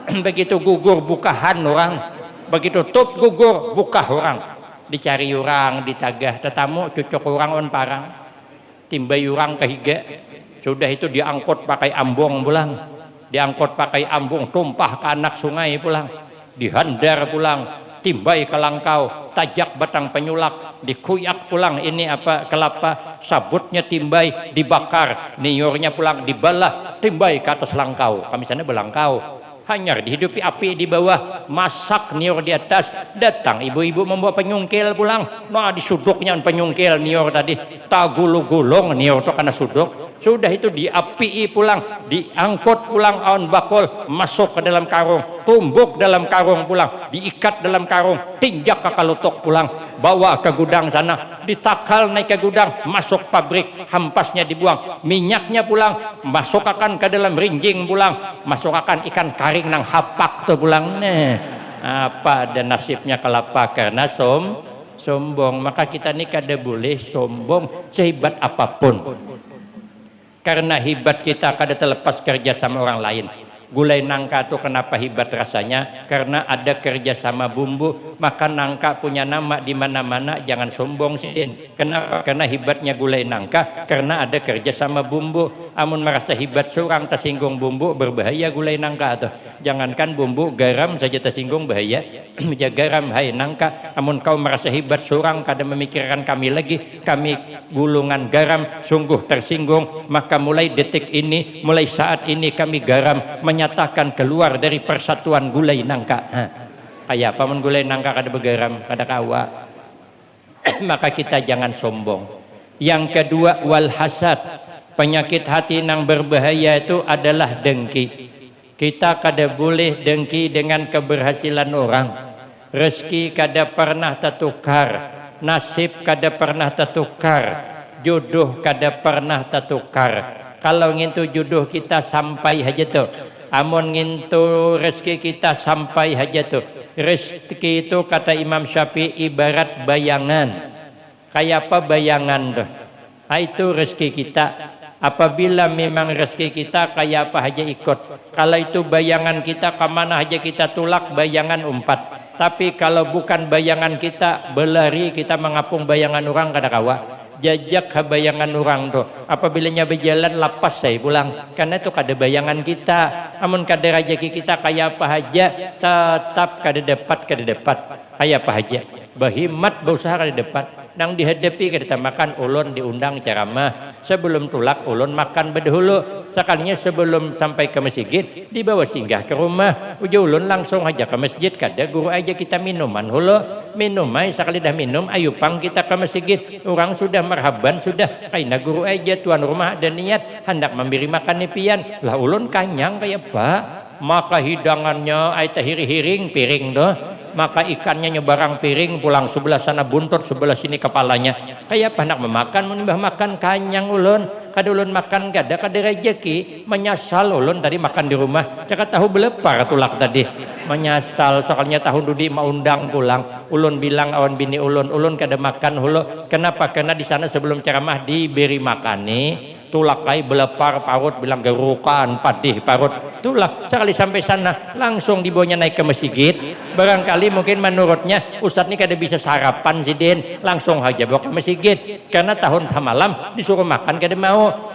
Begitu gugur bukahan orang, begitu top gugur buka orang, dicari orang, ditagah tetamu cucuk orang on parang, timbai orang kehiga, sudah itu diangkut pakai ambong pulang, diangkut pakai ambong tumpah ke anak sungai pulang, dihandar pulang, timbai ke langkau, tajak batang penyulak, dikuyak pulang ini apa kelapa, sabutnya timbai dibakar, niornya pulang dibalah, timbai ke atas langkau, kami sana belangkau. Hanya dihidupi api di bawah, masak nior di atas, datang ibu-ibu membawa penyungkil pulang, nah disuduknya penyungkil nior tadi, tak gulung-gulung nior itu karena suduk, sudah itu diapi pulang, diangkut pulang awan bakul, masuk ke dalam karung, tumbuk dalam karung pulang, diikat dalam karung, tinjak ke kalutuk pulang, bawa ke gudang sana, ditakal naik ke gudang, masuk pabrik, hampasnya dibuang, minyaknya pulang, masuk akan ke dalam rinjing pulang, masuk akan ikan karing nang hapak tuh pulang. Apa ada nasibnya kelapa karena sombong. Maka kita ini kada boleh sombong sehebat apapun, karena hebat kita kada terlepas kerja sama orang lain. Gulai nangka itu kenapa hebat rasanya? Karena ada kerjasama bumbu. Maka nangka punya nama di mana-mana, jangan sombong sih. Kenapa? Karena hebatnya gulai nangka karena ada kerjasama bumbu. Amun merasa hebat seorang tersinggung bumbu, berbahaya gulai nangka tuh. Jangankan bumbu, garam saja tersinggung bahaya. Ya garam, hai nangka. Amun kau merasa hebat seorang, kadang memikirkan kami lagi, kami gulungan garam, sungguh tersinggung. Maka mulai detik ini, mulai saat ini kami garam menyatakan keluar dari persatuan gulai nangka. Kayak apa mun gulai nangka kada begaram, kada kawa. Maka kita jangan sombong. Yang kedua, wal hasad. Penyakit hati yang berbahaya itu adalah dengki. Kita kada boleh dengki dengan keberhasilan orang. Rezeki kada pernah tertukar, nasib kada pernah tertukar, jodoh kada pernah tertukar. Kalau ngintu jodoh kita sampai aja tuh. Amun ngintu rezeki kita sampai aja tuh. Rezeki itu kata Imam Syafi'i ibarat bayangan. Kayak apa bayangan tuh? Itu rezeki kita. Apabila memang rezeki kita kayak apa aja ikut. Kalau itu bayangan kita kemana aja kita tulak, bayangan umpat. Tapi kalau bukan bayangan kita, berlari kita mengapung bayangan orang kada kawa. Jajak ke bayangan orang tuh. Apabila nya berjalan lapas saya pulang. Karena itu kada bayangan kita. Amun kada rezeki kita kayak apa aja, tetap kada dapat. Kayak apa aja. Berhimmat berusaha kada dapat. Nang dihadapi kita makan ulun diundang ceramah. Sebelum tulak ulun makan berdahulu. Sekalinya sebelum sampai ke masjid dibawa singgah ke rumah. Uji ulun langsung aja ke masjid. Kada guru aja kita minuman hulu. Minum aja sekali dah minum. Ayo pang kita ke masjid. Orang sudah marhaban sudah. Kaina guru aja tuan rumah ada niat hendak memberi makan nipian. Lah ulun kanyang kayak apa? Maka hidangannya aita hiri-hiring piring doh. Maka ikannya nyebarang piring, pulang sebelah sana buntut, sebelah sini kepalanya. Kayak apa nak memakan, menimbah makan kanyang ulun. Kada ulun makan kada rezeki, menyesal ulun tadi makan di rumah. Cakap tahu belepar tulak tadi. Menyesal soalnya tahun dudi mau undang pulang. Ulun bilang awan bini ulun kada makan hulu. Kenapa? Karena di sana sebelum ceramah diberi makan nih. Tulak kai belepar parut bilang gerukan padih parut tulak sekali sampai sana langsung dibawanya naik ke masjid. Barangkali mungkin menurutnya Ustadz ini kada bisa sarapan sih Den, langsung aja bawa ke masjid karena tahun samalam disuruh makan kada mau.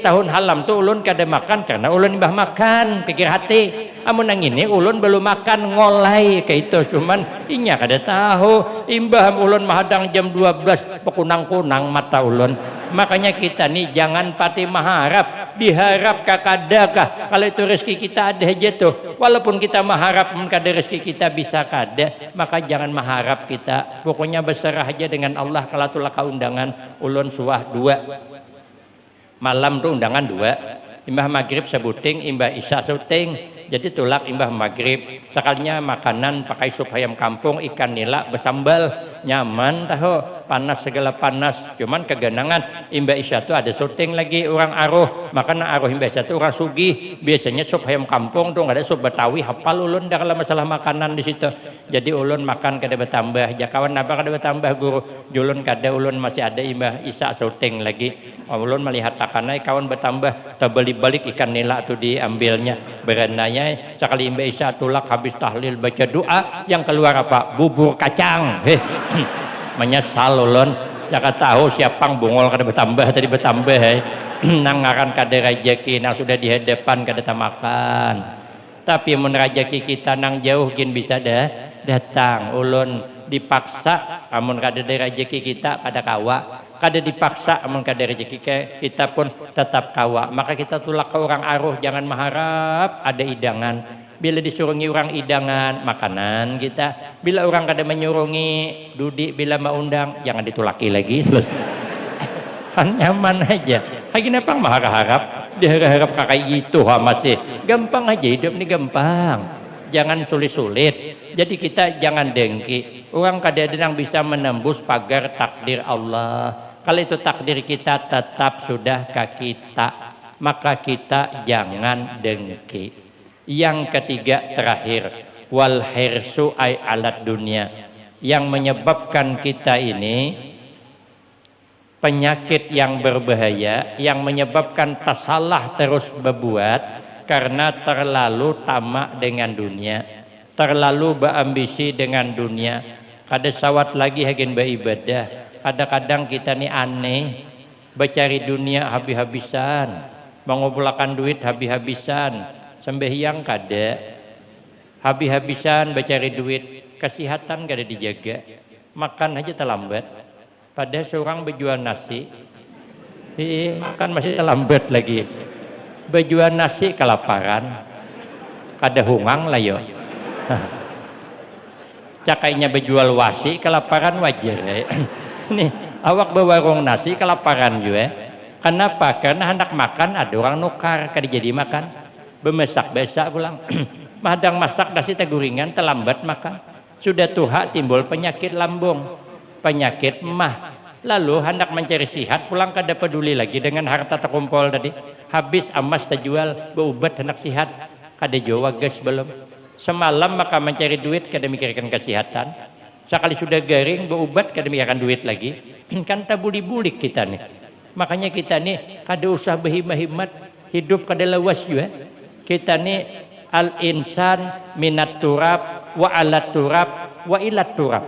Tahun halam tuh ulun kada makan karena ulun imbah makan pikir hati. Amun nang ini ulun belum makan ngolai kayak itu cuman inya kada tahu imbah ulun mahadang jam 12 pekunang-kunang mata ulun. Makanya kita nih jangan pati maharap, diharap kakadakah kalau itu rezeki kita ada aja tuh. Walaupun kita maharap kada rezeki kita bisa kada, maka jangan maharap kita. Pokoknya berserah aja dengan Allah. Kalau tulah undangan ulun suah 2 malam tuh undangan 2, imbah maghrib sebuting, imbah isya syuting. Jadi tulak imbah maghrib sekalinya makanan pakai sup ayam kampung ikan nila bersambal nyaman tahu panas segala panas cuman keganangan imbah isya itu ada syuting lagi orang aruh makanya aruh imbah isya itu orang sugih biasanya sup ayam kampung tuh nggak ada sup betawi hafal ulun dah kalau masalah makanan di situ. Jadi ulun makan kada bertambah ya kawan apa kada bertambah guru julun kada ulun masih ada imbah isya syuting lagi. Ulun melihat takanai kawan bertambah terbalik-balik ikan nila tuh diambilnya berenanya sekali imbah isya tulak habis tahlil baca doa yang keluar apa bubur kacang. Menyesal ulun jangan tahu siapa yang bungol kada bertambah tadi bertambah nang ngaran kada rezeki nang sudah di hadapan kada makan. Tapi mun rezeki kita nang jauh gin bisa datang. Ulun dipaksa amun kada rezeki kita kada kawa. Kada dipaksa amun kada rezeki kita pun tetap kawa. Maka kita tulak ke orang aruh jangan maharap ada hidangan. Bila disuruhi orang hidangan makanan kita. Bila orang kada menyurungi dudi bila mau undang jangan ditulaki lagi selesai. Kan nyaman aja. Lagi kenapa maharap diharap kakak itu masih gampang aja hidup ini gampang. Jangan sulit-sulit. Jadi kita jangan dengki. Orang kadang-kadang bisa menembus pagar takdir Allah. Kalau itu takdir kita tetap sudah ke kita, maka kita jangan dengki. Yang ketiga terakhir, wal hirsu ay alat dunia. Yang menyebabkan kita ini penyakit yang berbahaya, yang menyebabkan tasalah terus berbuat karena terlalu tamak dengan dunia, terlalu berambisi dengan dunia. Kada sawat lagi hagen beribadah. Kadang-kadang kita nih aneh, bercari dunia habis-habisan, mengumpulkan duit habis-habisan, sembahyang kada, habis-habisan bercari duit, kesehatan kada dijaga, makan aja terlambat. Pada seorang berjual nasi, makan masih terlambat lagi. Berjual nasi kelaparan, kada hungang lah yo. Cakainya berjual wasi kelaparan wajar. Nih awak berwarung nasi kelaparan juga. Kenapa? Karena hendak makan ada orang nukar kada jadi makan. Bemesak-besak pulang. Madang masak nasi teguringan terlambat makan. Sudah tuha timbul penyakit lambung, penyakit mah. Lalu hendak mencari sihat pulang kada peduli lagi dengan harta terkumpul tadi. Habis emas terjual berobat hendak sihat kada jawa gas belum. Semalam maka mencari duit kada mikirkan kesehatan. Sekali sudah garing berobat kada mikirkan duit lagi. Kan tabuli-bulik kita nih. Makanya kita nih kada usah berhimmat, hidup kada lawas juga. Kita nih al-insan minat turab wa alat turab wa ilat turab.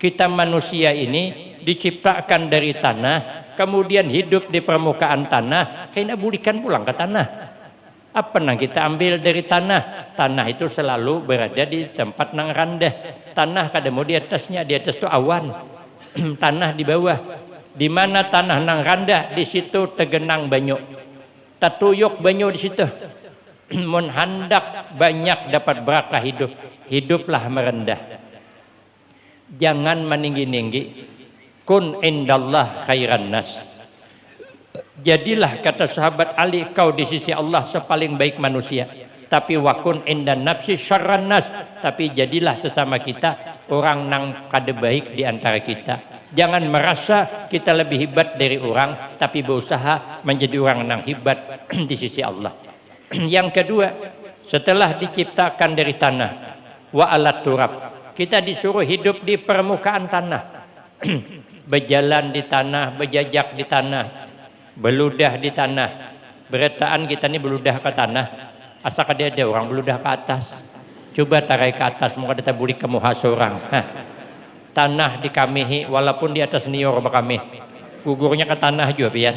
Kita manusia ini diciptakan dari tanah, kemudian hidup di permukaan tanah, kena bulikan pulang ke tanah. Apa yang kita ambil dari tanah? Tanah itu selalu berada di tempat nang rendah. Tanah kada mau di atasnya, di atas itu awan. Tanah di bawah. Di mana tanah nang rendah, di situ tegenang banyu. Tatuyuk banyu di situ. Mun hendak banyak dapat berkah hidup, hiduplah merendah. Jangan meninggi-ninggi. Kun indallah khairan nas. Jadilah kata sahabat Ali, kau di sisi Allah sepaling baik manusia. Tapi wakun indan nafsi syarran nas. Tapi jadilah sesama kita orang nang kada baik di antara kita. Jangan merasa kita lebih hebat dari orang, tapi berusaha menjadi orang nang hebat di sisi Allah. Yang kedua, setelah diciptakan dari tanah, wa alat turab, kita disuruh hidup di permukaan tanah. Berjalan di tanah, berjajak di tanah, beludah di tanah. Beretaan kita ini beludah ke tanah. Asal ada orang beludah ke atas. Coba tarik ke atas, muka kita bulik ke muha seorang. Tanah dikamihi, walaupun di atas nior berkamih. Gugurnya ke tanah juga pian.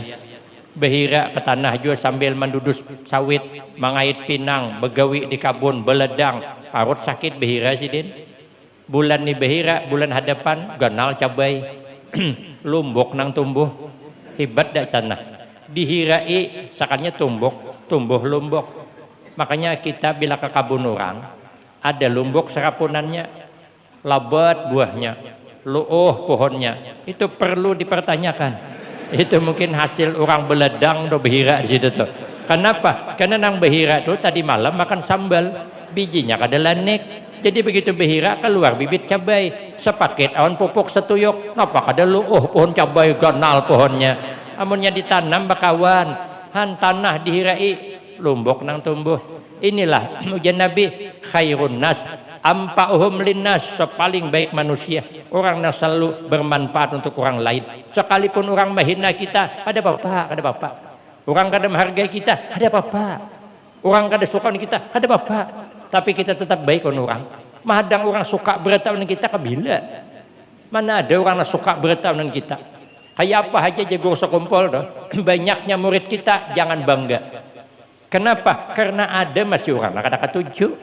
Behira ke tanah juga sambil mendudus sawit, mengait pinang, begawi di kabun, beledang. Parut sakit behira sidin. Bulan ni behira, bulan hadapan, ganal cabai. Lumbuk nang tumbuh. Hebat dak tanah. Dihirai sakannya tumbuh lumbuk. Makanya kita bila ke kabun orang, ada lumbuk serapunannya, labat buahnya, luuh pohonnya. Itu perlu dipertanyakan. Itu mungkin hasil orang beledang do behira di situ tuh. Kenapa? Karena nang behira tuh tadi malam makan sambal, bijinya kada lanek. Jadi begitu behira keluar bibit cabai, sepaket awan pupuk setuyuk. Napa kada luuh pohon cabai ganal pohonnya. Amunnya ditanam bakawan, han tanah dihirai, lumbuk nang tumbuh. Inilah ujian Nabi, khairun nas ampa'uhum linnas, sepaling baik manusia orang yang selalu bermanfaat untuk orang lain. Sekalipun orang menghina kita, ada bapak. Orang kada menghargai kita, ada bapak. Orang kada suka kita, ada bapak. Tapi kita tetap baik dengan orang. Mahadang orang suka bertahan dengan kita kebila. Mana ada orang yang suka bertahan dengan kita. Kayak apa aja jago sekumpul doh. Banyaknya murid kita jangan bangga. Kenapa? Karena ada masih orang kata tujuh.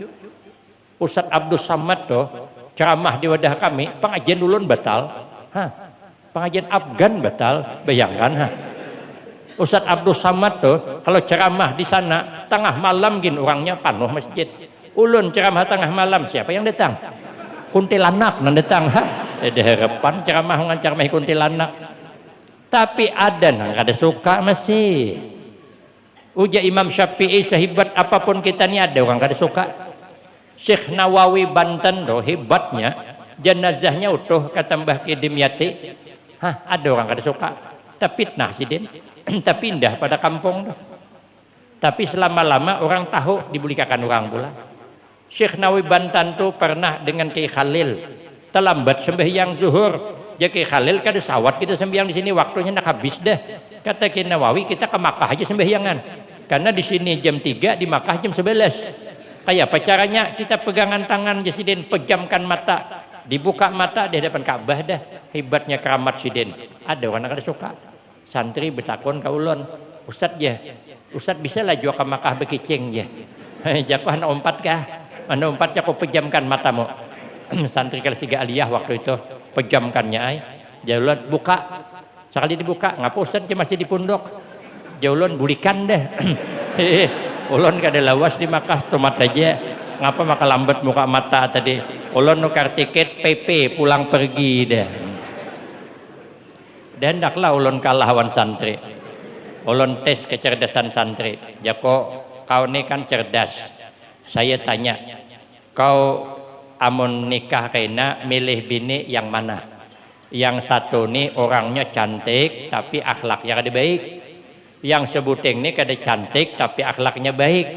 Ustadz Abdul Samad doh ceramah di wadah kami, pengajian ulun batal. Pengajian Afgan batal. Bayangkan Ustadz Abdul Samad tuh kalau ceramah di sana tengah malam gin orangnya penuh masjid. Ulun ceramah tengah malam, siapa yang datang? Kuntilanak yang datang. Ada harapan ceramah kuntilanak. Tapi ada nang kada suka masih. Uja Imam Syafi'i sehebat apapun kita ni ada orang kada suka. Syekh Nawawi Banten doh hebatnya jenazahnya utuh kata Mbah Ki Dimyati. Ada orang kada suka. Tapi fitnah sidin. Tapi indah pada kampung doh. Tapi selama-lama orang tahu dibulikakan orang pula. Syekh Nawawi Banten tuh pernah dengan Kiai Khalil terlambat sembahyang zuhur. Ya Kiai Khalil kada sawat kita sembahyang di sini waktunya nak habis dah. Kata Kiai Nawawi kita ke Makkah aja sembahyangan. Karena di sini jam 3, di Makkah jam 11. Kayak apa caranya? Kita pegangan tangan Sidin, pejamkan mata, dibuka mata di hadapan Ka'bah dah. Hebatnya keramat Sidin. Ada orang kada suka. Santri betakon ka ulun, Ustaz ya, Ustaz bisa lah jua ke Makkah bekicing ya. Jaku anak umpat kah? Anak umpat jaku pejamkan matamu. Santri kelas 3 aliyah waktu itu pejamkannya ay. Jaulun buka. Sekali dibuka, ngapa Ustaz masih di pondok? Jaulun bulikan deh. Ulun kada lawas di Makkah tomat aja. Ngapa maka lambat muka mata tadi? Ulun nukar tiket PP pulang pergi deh. Dan daklah ulun kalah wan santri. Ulun tes kecerdasan santri. Jako kau ini kan cerdas. Saya tanya, kau amun nikah kaina milih bini yang mana? Yang satu nih orangnya cantik tapi akhlaknya kada baik. Yang sebuting nih kada cantik tapi akhlaknya baik.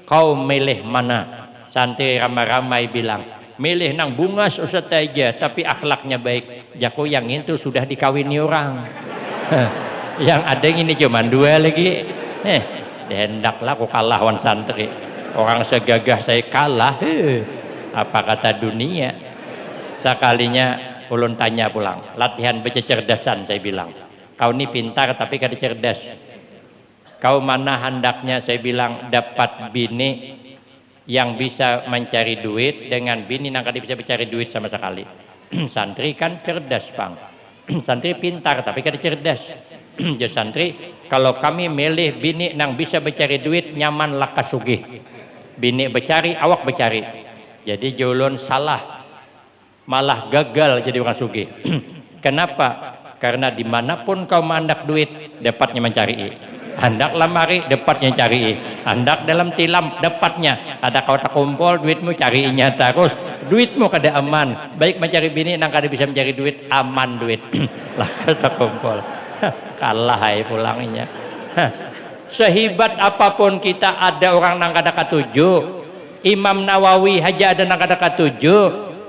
Kau milih mana? Santri ramai-ramai bilang, milih nang bungas Ustaz aja tapi akhlaknya baik. Jaku yang itu sudah dikawini orang. Yang ada ini cuma 2 lagi. Hendaklah aku kalah wan santri. Orang segagah saya kalah. Apa kata dunia? Sekalinya ulun tanya pulang, latihan bercerdasan saya bilang. Kau ini pintar tapi kada cerdas. Kau mana hendaknya? Saya bilang dapat bini yang bisa mencari duit dengan bini yang kada bisa mencari duit sama sekali. Santri kan cerdas, Bang. Santri pintar tapi kada cerdas. Ya santri, kalau kami milih bini yang bisa mencari duit nyaman lakas sugih. Bini becari, awak becari. Jadi julun salah, malah gagal jadi orang sugih. Kenapa? Karena dimanapun kau mandak duit, dapatnya mencari. Hendak lamari, dapatnya cari. Hendak dalam tilam, dapatnya. Ada kau tak kumpul, duitmu carinya terus. Duitmu kada aman. Baik mencari bini, nang kada bisa mencari duit, aman duit. Lah kata kumpul. Kalah hai pulangnya. Sehebat apapun kita ada orang nang kada katuju. Imam Nawawi haja ada nang kada katuju.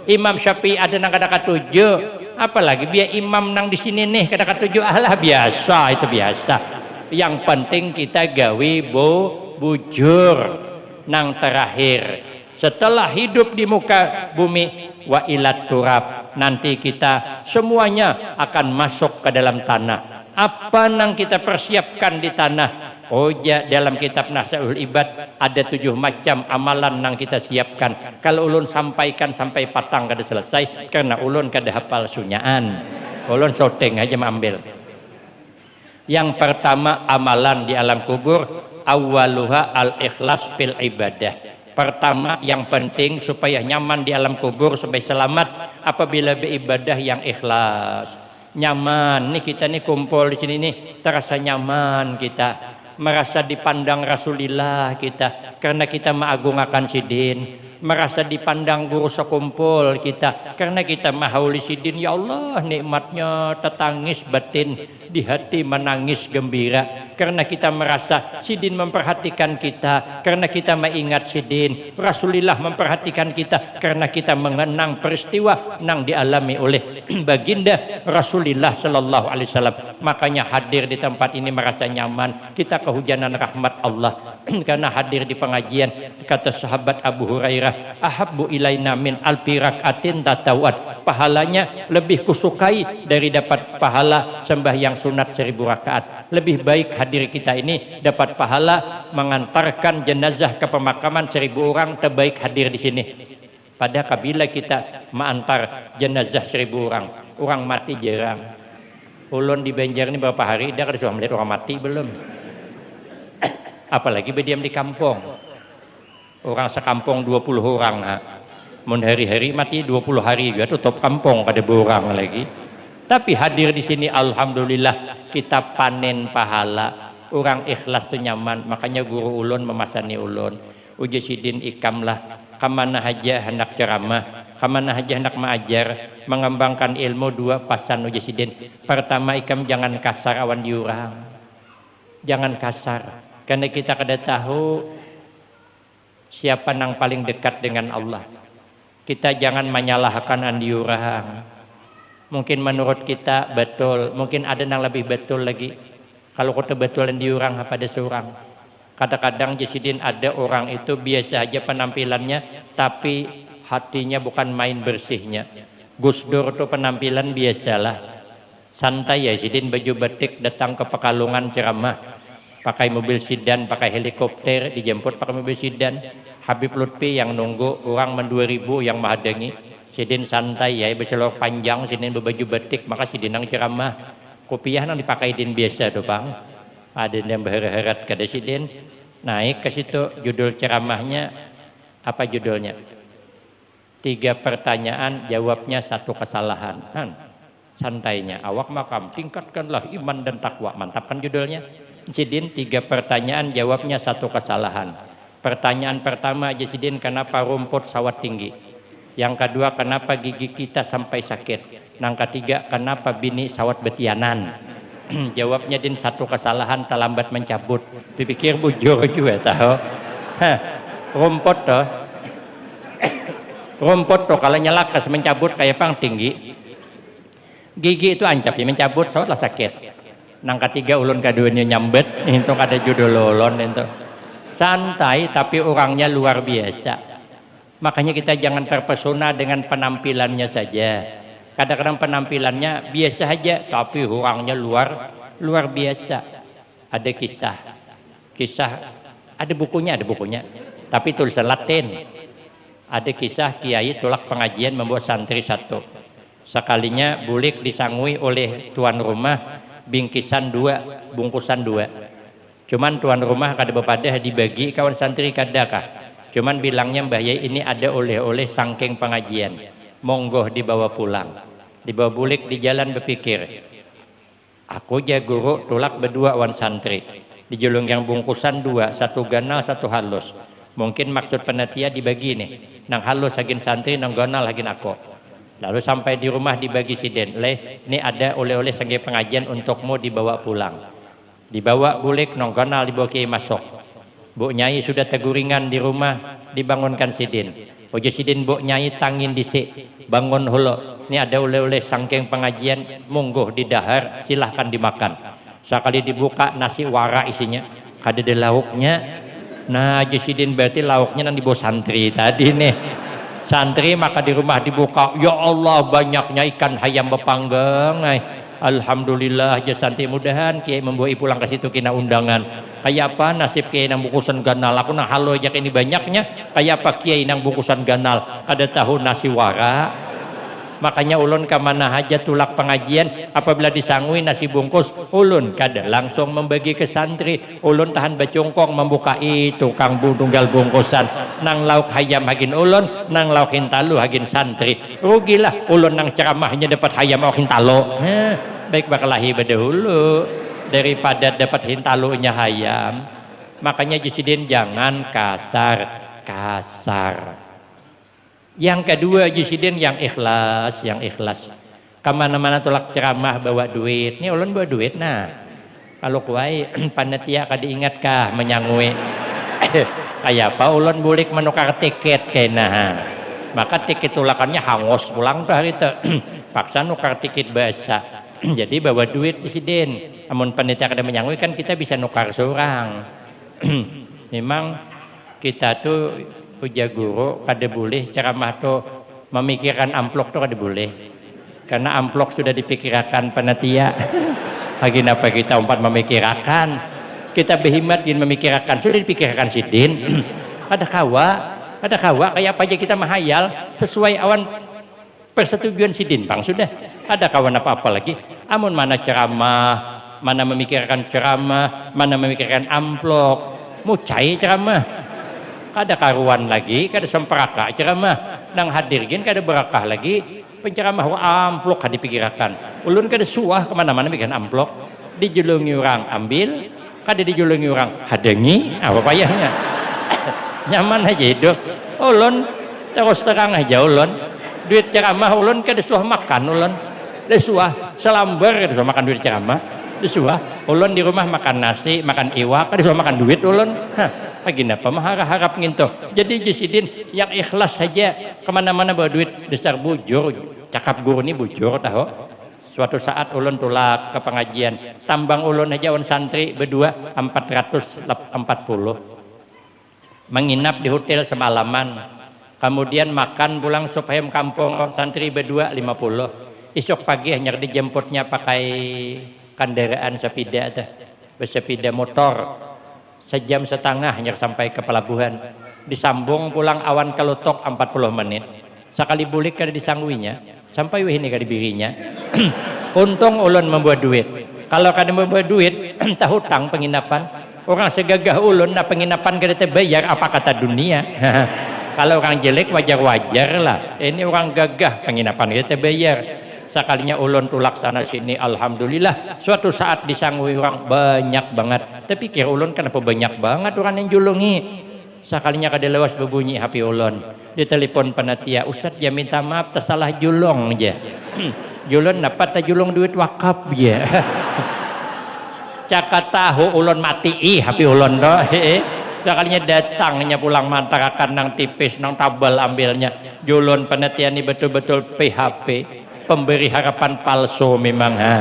Imam Syafi'i ada nang kada katuju. Apalagi biar imam nang di sini nih kada katuju. Alah biasa, itu biasa. Yang penting kita gawe bujur nang terakhir. Setelah hidup di muka bumi wa ilat turab, nanti kita semuanya akan masuk ke dalam tanah. Apa nang kita persiapkan di tanah? Oh ya, dalam kitab Nasihatul Ibad ada 7 macam amalan nang kita siapkan. Kalau ulun sampaikan sampai patang kada selesai karena ulun kada hafal sunyaan. Ulun shooting aja mengambil. Yang pertama amalan di alam kubur, awaluha al-ikhlas fil ibadah. Pertama yang penting supaya nyaman di alam kubur, supaya selamat apabila beribadah yang ikhlas. Nyaman nih kita nih kumpul di sini nih terasa nyaman kita, merasa dipandang Rasulullah kita karena kita mengagungakan Sidin. Merasa dipandang guru sekumpul kita karena kita mahauli Sidin. Ya Allah, nikmatnya tetangis batin, di hati menangis gembira karena kita merasa Sidin memperhatikan kita, karena kita mengingat Sidin. Rasulullah memperhatikan kita karena kita mengenang peristiwa yang dialami oleh baginda Rasulullah sallallahu alaihi wasallam. Makanya hadir di tempat ini merasa nyaman, kita kehujanan rahmat Allah. Karena hadir di pengajian, kata sahabat Abu Hurairah, ahabbu ilaina min alfi rakaatin tatawat. Pahalanya lebih kusukai dari dapat pahala sembahyang sunat 1000 rakaat. Lebih baik hadir kita ini dapat pahala mengantarkan jenazah ke pemakaman 1000 orang, terbaik hadir di sini. Pada kabila kita mengantar jenazah 1000 orang mati jarang. Ulun di Banjar ini berapa hari dia kada sudah melihat orang mati belum. Apalagi berdiam di kampung. Orang sekampung 20 orang. Mun hari-hari mati 20 hari juga tutup kampung kada berorang lagi. Tapi hadir di sini alhamdulillah kita panen pahala. Orang ikhlas tu nyaman. Makanya guru ulun memasani ulun. Uji Sidin ikamlah. Kamana haja hendak ceramah, kamana haja hendak mengajar, mengembangkan ilmu 2 pasan uji Sidin. Pertama ikam jangan kasar awan diurang. Jangan kasar. Karena kita kada tahu siapa yang paling dekat dengan Allah. Kita jangan menyalahkan andiurang. Mungkin menurut kita betul, mungkin ada yang lebih betul lagi. Kalau kita betul andiurang pada seorang. Kadang-kadang Jasidin ada orang itu biasa aja penampilannya, tapi hatinya bukan main bersihnya. Gus Dur tuh penampilan biasalah, santai ya Jasidin, baju batik datang ke Pekalongan ceramah, pakai mobil sedan, pakai helikopter, dijemput pakai mobil sedan. Habib Lutfi yang nunggu, orang 2000 yang mahadangi. Sidin santai ya, berselor panjang, Sidin berbaju batik, maka Sidin nang ceramah. Kopiah nang dipakai din biasa tuh bang. Ada yang berherat kada Sidin. Naik ke situ, judul ceramahnya apa judulnya? 3 pertanyaan, jawabnya 1 kesalahan. Santainya, awak makam, tingkatkanlah iman dan takwa. Mantap kan judulnya? Sidin 3 pertanyaan, jawabnya 1 kesalahan. Pertanyaan pertama aja Sidin, kenapa rumput sawat tinggi? Yang kedua, kenapa gigi kita sampai sakit? Yang ketiga, kenapa bini sawat betianan? Jawabnya din 1 kesalahan, terlambat mencabut. Dipikir bujur juga tahu. Rumput tuh kalau nyalakas mencabut kayak pang tinggi. Gigi itu ancap ya mencabut, sawat lah sakit. Yang ketiga, ulun kaduanya nyambet, itu ada judul ulun itu. Santai tapi orangnya luar biasa. Makanya kita jangan terpesona dengan penampilannya saja. Kadang-kadang penampilannya biasa aja tapi orangnya luar biasa. Ada kisah ada bukunya tapi tulisan Latin. Ada kisah kiai tolak pengajian membawa santri 1. Sekalinya bulik disangui oleh tuan rumah bingkisan 2, bungkusan 2. Cuman tuan rumah kada bepadah dibagi kawan santri kadakah. Cuman bilangnya Mbah Yai ini ada oleh-oleh sangking pengajian. Monggo dibawa pulang. Dibawa bulik di jalan berpikir. Aku ja guru tulak berdua wan santri. Dijulung yang bungkusan 2, 1 ganal 1 halus. Mungkin maksud panitia dibagi nih. Nang halus hagin santri, nang ganal hagin aku. Lalu sampai di rumah dibagi Sidin. Ini ada oleh-oleh sangking pengajian untukmu dibawa pulang. Dibawa bulik nang ganal dibawa kiai masuk. Bu Nyai sudah teguringan di rumah, dibangunkan Sidin. Ojo Sidin Bu Nyai tangin disik, bangun holo. Ini ada oleh-oleh sangking pengajian, monggo didahar, silahkan dimakan. Sekali dibuka nasi wara isinya, kada ada lauknya. Nah Ojo Sidin berarti lauknya nang dibawa santri tadi nih. Santri maka di rumah dibuka, ya Allah banyaknya ikan hayam bepanggang. Alhamdulillah aja santri, mudahan kiai membawa pulang ke situ kena undangan. Kayak apa nasib kiai nang bungkusan ganal? Aku nang halo aja ini banyaknya. Kayak apa kiai nang bungkusan ganal? Ada tahu nasi wara. Makanya ulun kemana aja tulak pengajian, apabila disangui nasi bungkus, ulun kada langsung membagi ke santri. Ulun tahan bacungkong membuka itu kang tunggal bungkusan. Nang lauk hayam hagin ulun, nang lauk hintalu hagin santri. Rugilah ulun nang ceramahnya dapat hayam au hintalu. Baik bakalahi badahulu daripada dapat hintalunya hayam. Makanya Jasidin jangan kasar. Yang kedua Jasidin yang ikhlas. Kemana-mana tolak ceramah bawa duit. Ini ulun bawa duit nah. Kalau kuai panitia kada ingat kah menyangui. Kayak apa ulun bulik menukar tiket kena. Maka tiket tulakannya hangus pulang tuh hari itu. Paksa nukar tiket bahasa. Jadi bawa duit Jasidin. Amun panitia kada menyangui kan kita bisa nukar seorang. Memang kita tuh uja guru kada boleh ceramah tuh memikirkan amplok tuh kada boleh, karena amplok sudah dipikirkan panitia. Lagi apa kita umpat memikirkan, kita berhimmat ingin memikirkan sudah dipikirkan Sidin. ada kawa kayak apa aja kita menghayal sesuai awan persetujuan Sidin bang sudah. Ada kawan apa lagi, amun mana ceramah, mana memikirkan ceramah, mana memikirkan amplok, mucai ceramah. Kada karuan lagi, kada semperaka ceramah. Nang hadir gin kada berakah lagi. Penceramah amplok kada dipikirkan. Ulun kada suah kemana-mana bikin amplok. Dijulungi orang ambil, kada dijulungi orang hadangi. Apa payahnya? Nyaman aja itu. Ulun terus terang aja ulun. Duit ceramah ulun kada suah makan ulun. Kada suah selambar kada suah makan duit ceramah. Kada suah. Ulun di rumah makan nasi, makan iwak, kada suah makan duit ulun. Lagi apa mengharap nginto. Jadi Jasidin yang ikhlas saja, kemana-mana bawa duit besar bujur. Cakap guru ini bujur tahu. Suatu saat ulun tulak ke pengajian, tambang ulun aja on santri berdua 440. Menginap di hotel semalaman, kemudian makan pulang supaya kampung santri berdua 50. Esok pagi hanya dijemputnya pakai kendaraan sepeda atau bersepeda motor, 1,5 jam hanya sampai ke pelabuhan. Disambung pulang awan kelutok 40 menit. Sekali bulik kada disangguinya, sampai ini kada dibirinya. Untung ulun membuat duit. Kalau kada membuat duit, entah hutang penginapan. Orang segagah ulun na penginapan kada terbayar, apa kata dunia? Kalau orang jelek wajar-wajar lah. Ini orang gagah penginapan kada terbayar. Sekalinya ulun tulak sana sini, alhamdulillah. Suatu saat disangui orang banyak banget. Tapi kira ulun kenapa banyak banget orang yang julungi? Sekalinya kada lewas berbunyi HP ulun. Ditelepon panitia, Ustaz ya minta maaf tersalah julung aja. Julun dapat tak julung duit wakaf ya. Caka tahu ulun mati HP ulun do. Sekalinya datangnya pulang mantarakan nang tipis nang tabal ambilnya. Julun panitia ini betul-betul PHP, pemberi harapan palsu memang ha.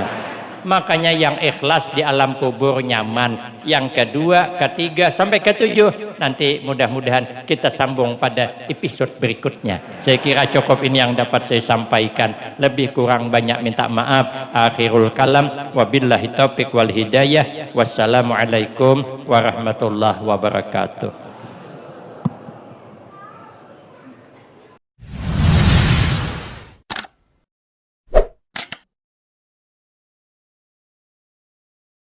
Makanya yang ikhlas di alam kubur nyaman. Yang kedua, ketiga, sampai ketujuh nanti mudah-mudahan kita sambung pada episode berikutnya. Saya kira cukup ini yang dapat saya sampaikan. Lebih kurang banyak minta maaf. Akhirul kalam, wabillahi taufiq wal hidayah. Wassalamualaikum warahmatullahi wabarakatuh.